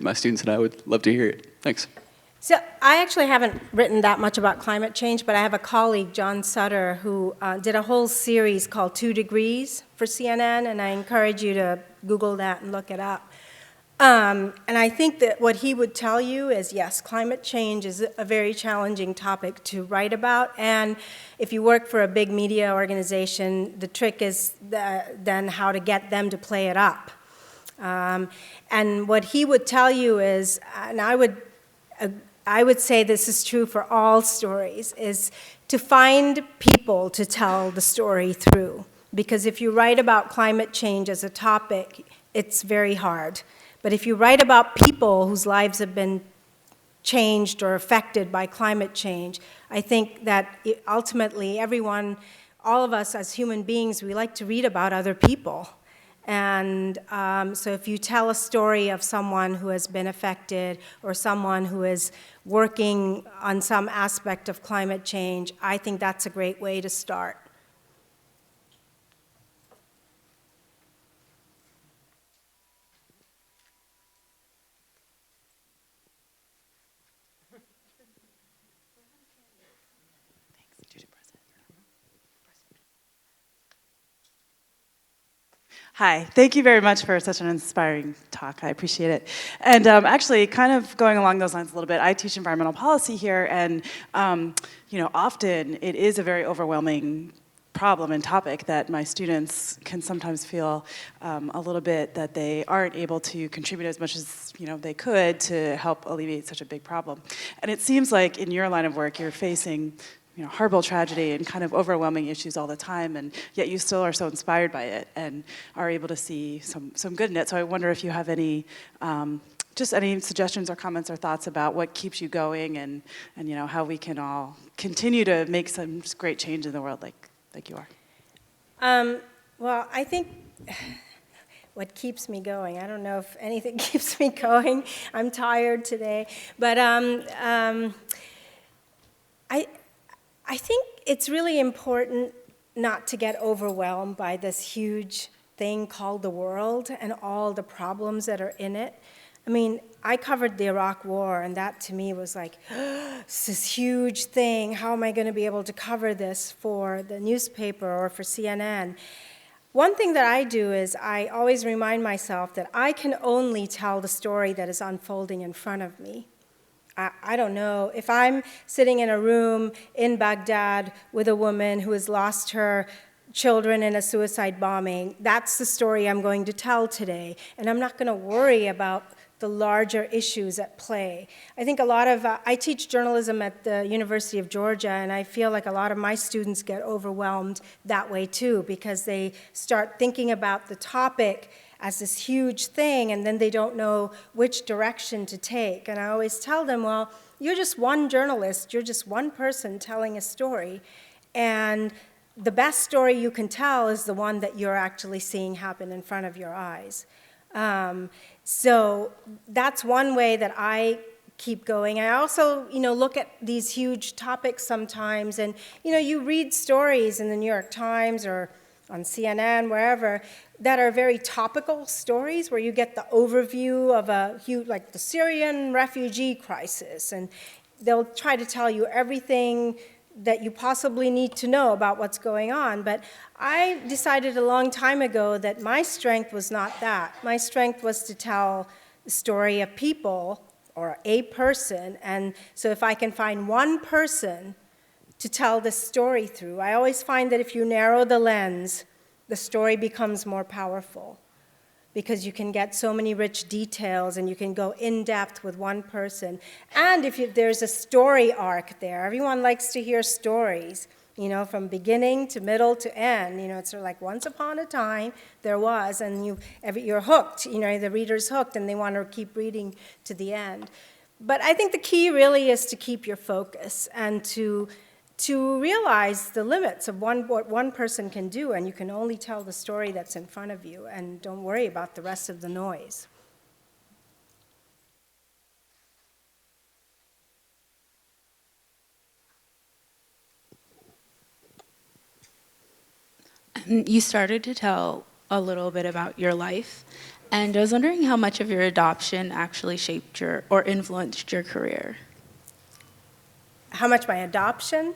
S3: My students and I would love to hear it. Thanks.
S2: So I actually haven't written that much about climate change, but I have a colleague, John Sutter, who did a whole series called 2 Degrees for CNN, and I encourage you to Google that and look it up. And I think that what he would tell you is, yes, climate change is a very challenging topic to write about, and if you work for a big media organization, the trick is then how to get them to play it up. And what he would tell you is, and I would say this is true for all stories, is to find people to tell the story through. Because if you write about climate change as a topic, it's very hard. But if you write about people whose lives have been changed or affected by climate change, I think that ultimately everyone, all of us as human beings, we like to read about other people. And so if you tell a story of someone who has been affected or someone who is working on some aspect of climate change, I think that's a great way to start.
S4: Hi, thank you very much for such an inspiring talk. I appreciate it. And actually, kind of going along those lines a little bit, I teach environmental policy here, and often it is a very overwhelming problem and topic that my students can sometimes feel a little bit that they aren't able to contribute as much as they could to help alleviate such a big problem. And it seems like in your line of work, you're facing horrible tragedy and kind of overwhelming issues all the time, and yet you still are so inspired by it and are able to see some good in it. So I wonder if you have any just any suggestions or comments or thoughts about what keeps you going, and how we can all continue to make some great change in the world like you are.
S2: Well, I think what keeps me going, I don't know if anything keeps me going. I'm tired today, but I think it's really important not to get overwhelmed by this huge thing called the world and all the problems that are in it. I mean, I covered the Iraq War, and that to me was like, it's this huge thing. How am I going to be able to cover this for the newspaper or for CNN? One thing that I do is I always remind myself that I can only tell the story that is unfolding in front of me. I don't know, if I'm sitting in a room in Baghdad with a woman who has lost her children in a suicide bombing, that's the story I'm going to tell today. And I'm not going to worry about the larger issues at play. I think a lot of, I teach journalism at the University of Georgia, and I feel like a lot of my students get overwhelmed that way too, because they start thinking about the topic as this huge thing, and then they don't know which direction to take. And I always tell them, well, you're just one journalist, you're just one person telling a story, and the best story you can tell is the one that you're actually seeing happen in front of your eyes. So that's one way that I keep going. I also, look at these huge topics sometimes, and, you read stories in the New York Times or on CNN, wherever, that are very topical stories where you get the overview of a huge, like the Syrian refugee crisis, and they'll try to tell you everything that you possibly need to know about what's going on. But I decided a long time ago that my strength was not that. My strength was to tell the story of people or a person, and so if I can find one person to tell the story through, I always find that if you narrow the lens, the story becomes more powerful, because you can get so many rich details and you can go in depth with one person. And if there's a story arc there, everyone likes to hear stories, from beginning to middle to end. It's sort of like once upon a time there was, and you're hooked, the reader's hooked and they want to keep reading to the end. But I think the key really is to keep your focus and to realize the limits of what one person can do, and you can only tell the story that's in front of you, and don't worry about the rest of the noise.
S5: You started to tell a little bit about your life, and I was wondering how much of your adoption actually shaped or influenced your career.
S2: How much my adoption?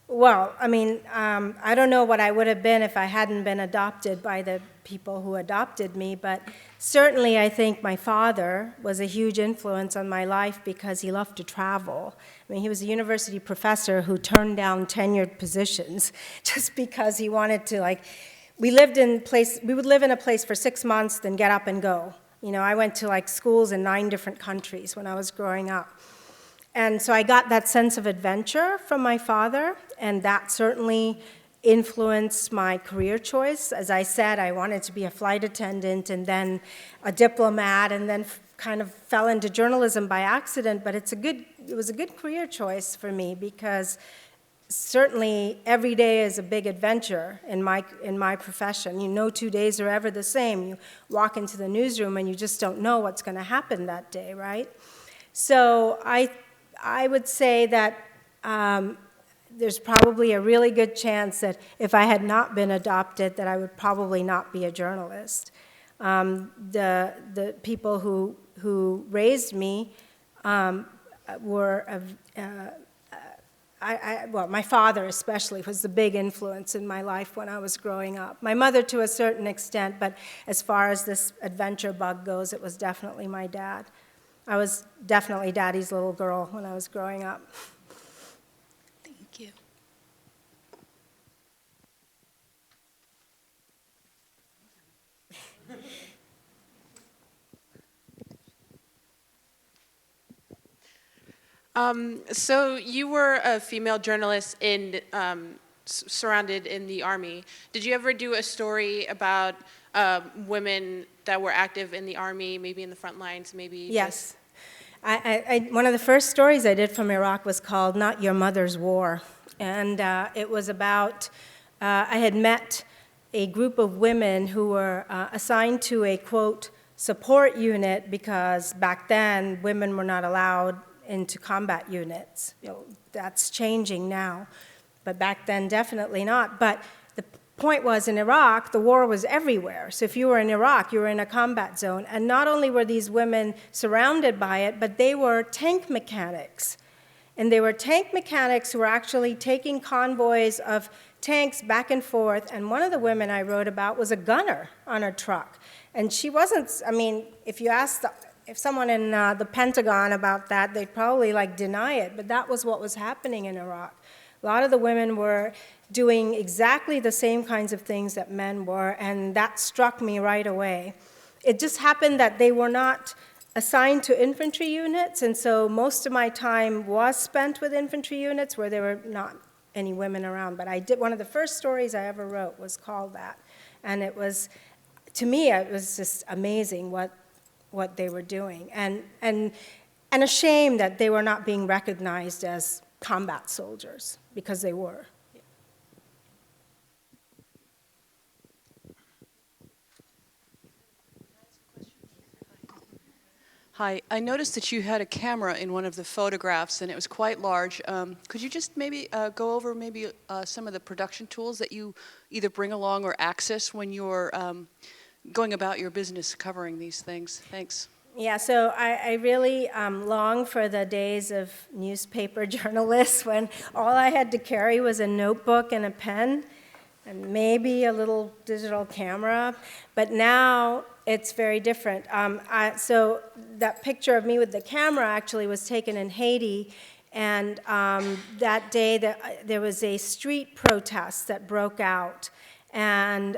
S2: Well, I don't know what I would have been if I hadn't been adopted by the people who adopted me, but certainly I think my father was a huge influence on my life because he loved to travel. He was a university professor who turned down tenured positions just because he wanted to, we would live in a place for 6 months, then get up and go. I went to schools in 9 different countries when I was growing up. And so I got that sense of adventure from my father, and that certainly influenced my career choice. As I said, I wanted to be a flight attendant and then a diplomat, and then kind of fell into journalism by accident, but it was a good career choice for me, because certainly every day is a big adventure in my profession. 2 days are ever the same. You walk into the newsroom and you just don't know what's going to happen that day, right? So I would say that there's probably a really good chance that if I had not been adopted, that I would probably not be a journalist. The people who raised me were, my father especially was the big influence in my life when I was growing up. My mother to a certain extent, but as far as this adventure bug goes, it was definitely my dad. I was definitely daddy's little girl when I was growing up.
S5: Thank you.
S6: So you were a female journalist surrounded in the Army. Did you ever do a story about women that were active in the Army, maybe in the front lines, maybe?
S2: Yes. One of the first stories I did from Iraq was called Not Your Mother's War. And it was about, I had met a group of women who were assigned to a, quote, support unit, because back then women were not allowed into combat units. That's changing now, but back then definitely not. But point was, in Iraq, the war was everywhere. So if you were in Iraq, you were in a combat zone. And not only were these women surrounded by it, but they were tank mechanics. And they were tank mechanics who were actually taking convoys of tanks back and forth. And one of the women I wrote about was a gunner on a truck. And she wasn't, I mean, if you asked if someone in the Pentagon about that, they'd probably deny it. But that was what was happening in Iraq. A lot of the women were doing exactly the same kinds of things that men were, and that struck me right away. It just happened that they were not assigned to infantry units, and so most of my time was spent with infantry units where there were not any women around. But I did, one of the first stories I ever wrote was called that. And it was, to me, it was just amazing what they were doing. And a shame that they were not being recognized as combat soldiers, because they were.
S7: Hi, I noticed that you had a camera in one of the photographs, and it was quite large. Could you just maybe go over maybe some of the production tools that you either bring along or access when you're going about your business covering these things? Thanks.
S2: Yeah, so I really long for the days of newspaper journalists when all I had to carry was a notebook and a pen and maybe a little digital camera. But now it's very different. So that picture of me with the camera actually was taken in Haiti, and that day there was a street protest that broke out. And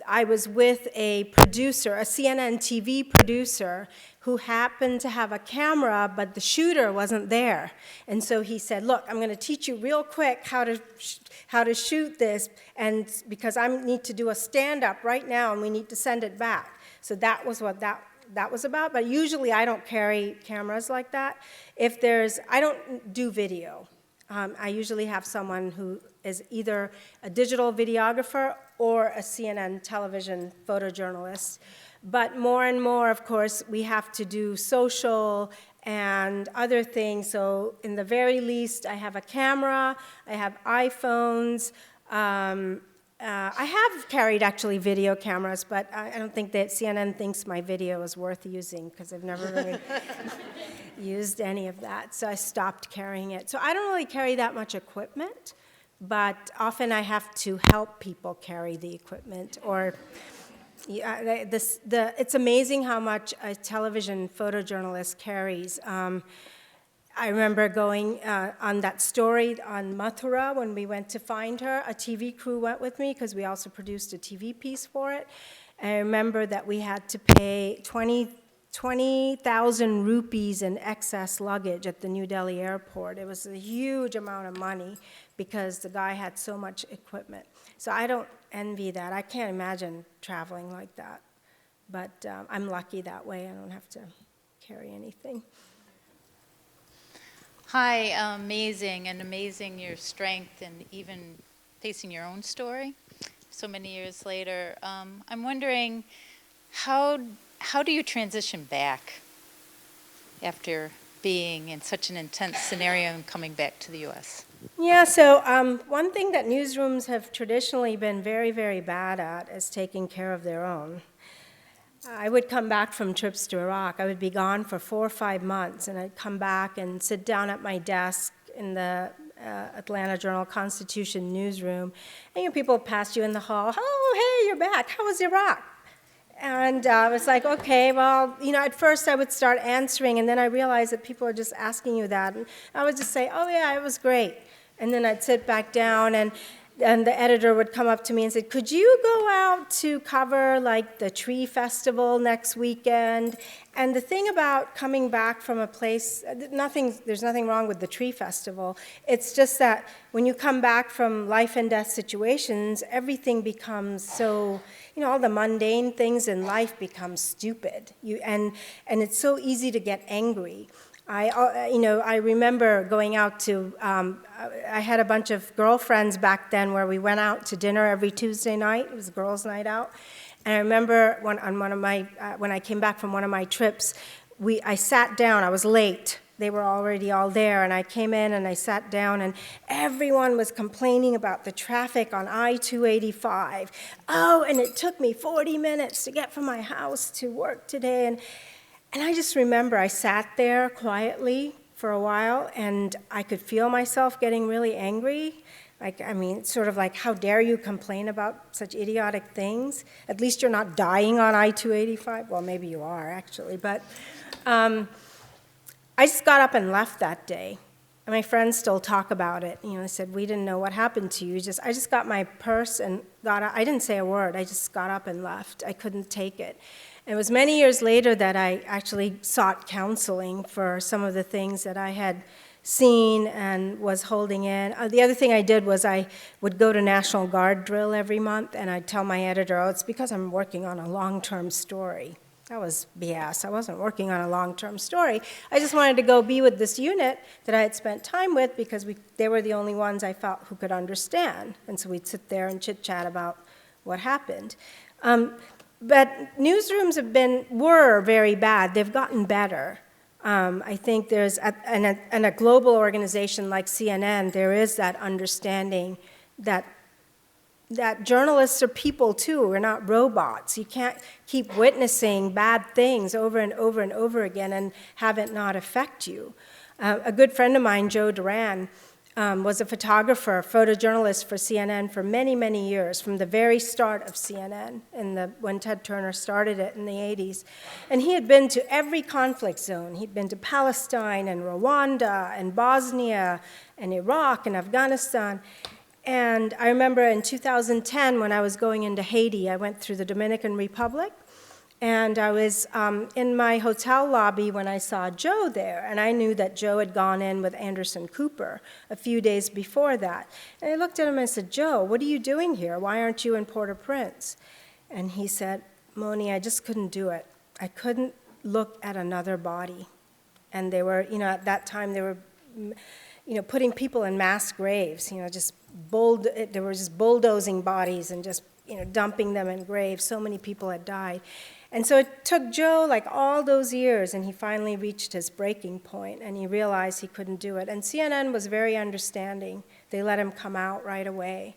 S2: I was with a producer, a CNN TV producer, who happened to have a camera, but the shooter wasn't there. And so he said, look, I'm going to teach you real quick how to shoot this, and because I need to do a stand-up right now, and we need to send it back. So that was what that was about. But usually I don't carry cameras like that. I don't do video. I usually have someone who is either a digital videographer or a CNN television photojournalist. But more and more, of course, we have to do social and other things. So in the very least, I have a camera, I have iPhones. I have carried actually video cameras, but I don't think that CNN thinks my video is worth using because I've never really used any of that. So I stopped carrying it. So I don't really carry that much equipment, but often I have to help people carry the equipment. Or it's amazing how much a television photojournalist carries. I remember going on that story on Mathura when we went to find her. A TV crew went with me because we also produced a TV piece for it. And I remember that we had to pay 20,000 rupees in excess luggage at the New Delhi airport. It was a huge amount of money because the guy had so much equipment. So I don't envy that. I can't imagine traveling like that. But I'm lucky that way. I don't have to carry anything.
S8: Hi, amazing your strength and even facing your own story so many years later. I'm wondering, how do you transition back after being in such an intense scenario and coming back to the U.S.?
S2: Yeah, so one thing that newsrooms have traditionally been very, very bad at is taking care of their own. I would come back from trips to Iraq. I would be gone for 4 or 5 months, and I'd come back and sit down at my desk in the Atlanta Journal-Constitution newsroom, and people would pass you in the hall. Oh, hey, you're back. How was Iraq? And I was like, okay, well, at first I would start answering, and then I realized that people are just asking you that. And I would just say, oh, yeah, it was great. And then I'd sit back down, and the editor would come up to me and say, could you go out to cover the tree festival next weekend? And the thing about coming back from a place, there's nothing wrong with the tree festival. It's just that when you come back from life and death situations, everything becomes so, all the mundane things in life become stupid. And it's so easy to get angry. I remember going out to, I had a bunch of girlfriends back then where we went out to dinner every Tuesday night. It was a girls' night out. And I remember when I came back from one of my trips, I sat down, I was late, they were already all there, and I came in and I sat down, and everyone was complaining about the traffic on I-285. Oh, and it took me 40 minutes to get from my house to work today. And I just remember I sat there quietly for a while, and I could feel myself getting really angry. Like, I mean, sort of like, how dare you complain about such idiotic things? At least you're not dying on I-285. Well, maybe you are, actually. But I just got up and left that day. And my friends still talk about it. You know, they said, we didn't know what happened to you. I just got my purse and got up. I didn't say a word. I just got up and left. I couldn't take it. And it was many years later that I actually sought counseling for some of the things that I had seen and was holding in. The other thing I did was I would go to National Guard drill every month, and I'd tell my editor, oh, it's because I'm working on a long-term story. That was BS. I wasn't working on a long-term story. I just wanted to go be with this unit that I had spent time with because they were the only ones I felt who could understand. And so we'd sit there and chit-chat about what happened. But newsrooms were very bad. They've gotten better. I think there's, and a global organization like CNN, there is that understanding that journalists are people too. We're not robots. You can't keep witnessing bad things over and over and over again and have it not affect you. A good friend of mine, Joe Duran, was a photographer, photojournalist for CNN for many, many years, from the very start of CNN, when Ted Turner started it in the 80s. And he had been to every conflict zone. He'd been to Palestine and Rwanda and Bosnia and Iraq and Afghanistan. And I remember in 2010, when I was going into Haiti, I went through the Dominican Republic. And I was in my hotel lobby when I saw Joe there, and I knew that Joe had gone in with Anderson Cooper a few days before that. And I looked at him and I said, Joe, what are you doing here? Why aren't you in Port-au-Prince? And he said, Moni, I just couldn't do it. I couldn't look at another body. And they were, at that time they were, putting people in mass graves, they were just bulldozing bodies and just, dumping them in graves. So many people had died. And so it took Joe like all those years, and he finally reached his breaking point, and he realized he couldn't do it. And CNN was very understanding. They let him come out right away.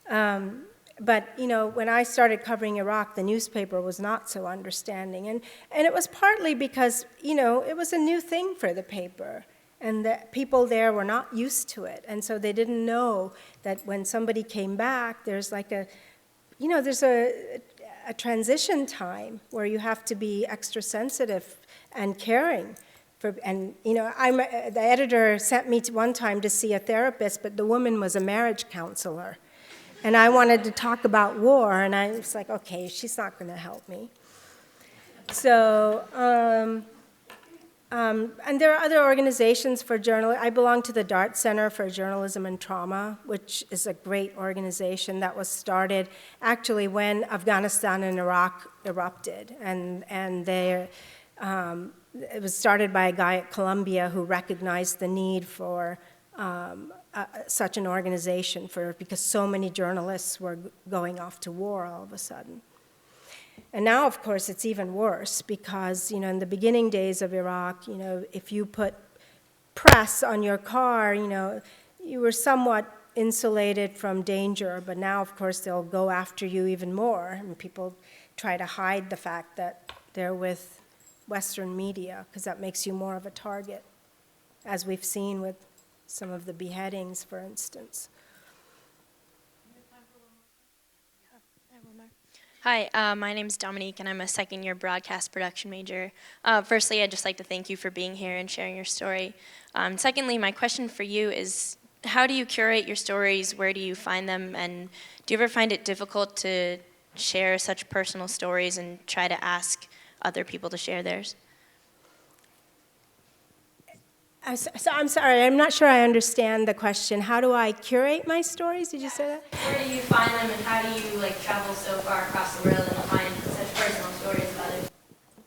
S2: But when I started covering Iraq, the newspaper was not so understanding. And it was partly because, it was a new thing for the paper, and the people there were not used to it. And so they didn't know that when somebody came back, there's like there's a transition time where you have to be extra sensitive and caring. The editor sent me one time to see a therapist, but the woman was a marriage counselor. And I wanted to talk about war, and I was like, okay, she's not going to help me. So, and there are other organizations for journalists. I belong to the Dart Center for Journalism and Trauma, which is a great organization that was started actually when Afghanistan and Iraq erupted. And it was started by a guy at Columbia who recognized the need for such an organization because so many journalists were going off to war all of a sudden. And now, of course, it's even worse because, in the beginning days of Iraq, if you put press on your car, you were somewhat insulated from danger. But now, of course, they'll go after you even more. And people try to hide the fact that they're with Western media because that makes you more of a target, as we've seen with some of the beheadings, for instance.
S9: Hi, my name is Dominique, and I'm a second-year broadcast production major. Firstly, I'd just like to thank you for being here and sharing your story. Secondly, my question for you is, how do you curate your stories? Where do you find them? And do you ever find it difficult to share such personal stories and try to ask other people to share theirs?
S2: So I'm sorry, I'm not sure I understand the question. How do I curate my stories? Did you say that?
S9: Where do you find them, and how do you travel so far across the world and find such personal stories of others?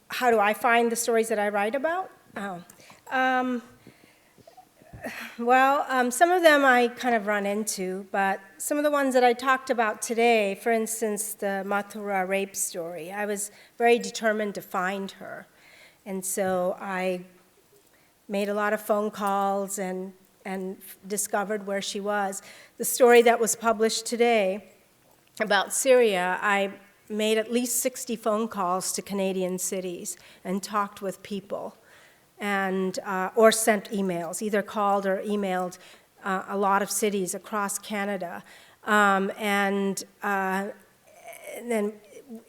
S2: How do I find the stories that I write about? Some of them I kind of run into, but some of the ones that I talked about today, for instance, the Mathura rape story, I was very determined to find her. And so I made a lot of phone calls and discovered where she was. The story that was published today about Syria, I made at least 60 phone calls to Canadian cities and talked with people, and or sent emails, either called or emailed a lot of cities across Canada. And then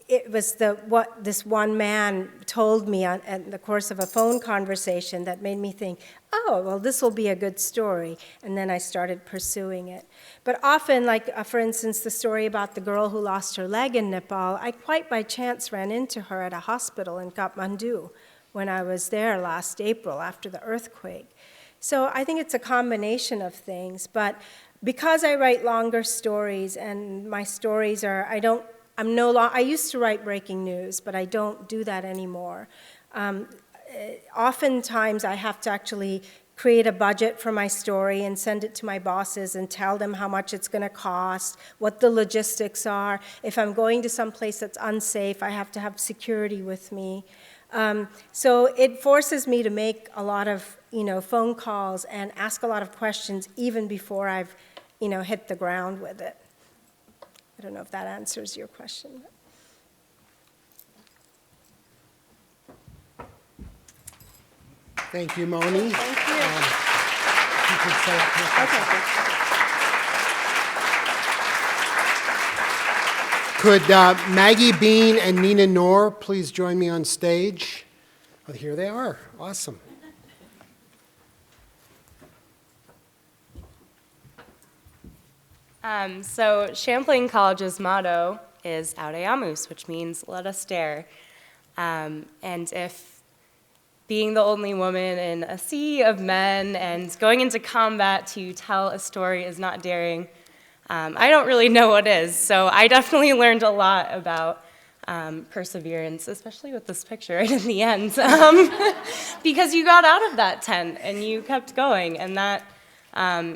S2: it was what this one man told me in the course of a phone conversation that made me think, oh, well, this will be a good story. And then I started pursuing it. But often, like, for instance, the story about the girl who lost her leg in Nepal, I quite by chance ran into her at a hospital in Kathmandu when I was there last April after the earthquake. So I think it's a combination of things. But because I write longer stories, and my stories are, I used to write breaking news, but I don't do that anymore. Oftentimes I have to actually create a budget for my story and send it to my bosses and tell them how much it's going to cost, what the logistics are. If I'm going to some place that's unsafe, I have to have security with me. So it forces me to make a lot of phone calls and ask a lot of questions even before I've hit the ground with it. I don't know if that answers your question.
S10: Thank you, Moni.
S2: Thank you.
S10: You can stay up here.
S2: Okay.
S10: Could Maggie Bean and Nina Noor please join me on stage? Oh, here they are. Awesome.
S11: So Champlain College's motto is Audeamus, which means let us dare. And if being the only woman in a sea of men and going into combat to tell a story is not daring, I don't really know what is. So I definitely learned a lot about perseverance, especially with this picture right in the end, because you got out of that tent and you kept going, and that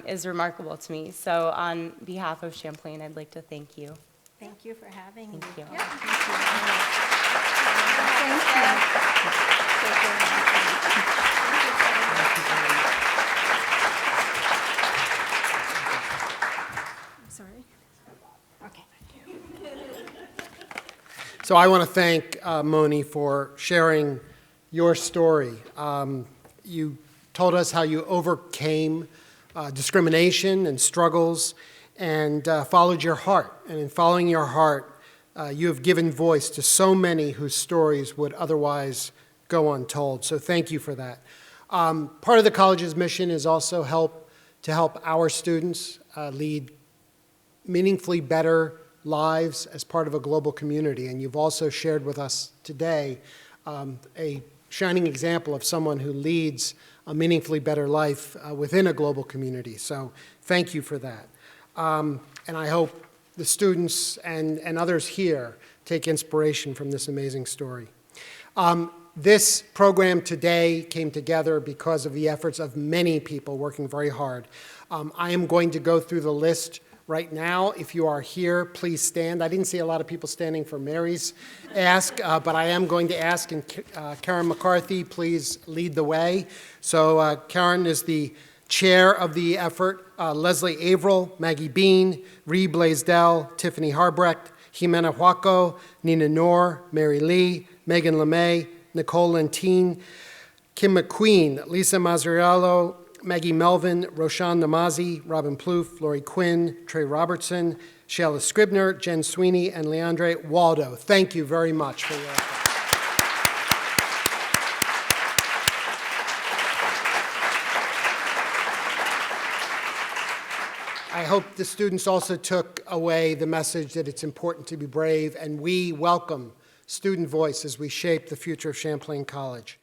S11: is remarkable to me. So on behalf of Champlain, I'd like to thank you.
S2: Thank you for having me.
S11: Thank you.
S2: Yeah, thank you very much. Thank you. I'm sorry. Okay.
S10: So I want to thank Moni for sharing your story. You told us how you overcame discrimination and struggles and followed your heart. And in following your heart, you have given voice to so many whose stories would otherwise go untold. So thank you for that. Part of the college's mission is also to help our students lead meaningfully better lives as part of a global community. And you've also shared with us today a shining example of someone who leads a meaningfully better life within a global community. So thank you for that. And I hope the students and others here take inspiration from this amazing story. This program today came together because of the efforts of many people working very hard. I am going to go through the list right now. If you are here, please stand. I didn't see a lot of people standing for Mary's ask, but I am going to ask, and Karen McCarthy, please lead the way. So Karen is the chair of the effort. Leslie Averill, Maggie Bean, Ree Blaisdell, Tiffany Harbrecht, Jimena Huaco, Nina Noor, Mary Lee, Megan LeMay, Nicole Lentine, Kim McQueen, Lisa Mazzariello, Maggie Melvin, Roshan Namazi, Robin Plouffe, Laurie Quinn, Trey Robertson, Shayla Scribner, Jen Sweeney, and Leandre Waldo. Thank you very much for your effort. I hope the students also took away the message that it's important to be brave, and we welcome student voice as we shape the future of Champlain College.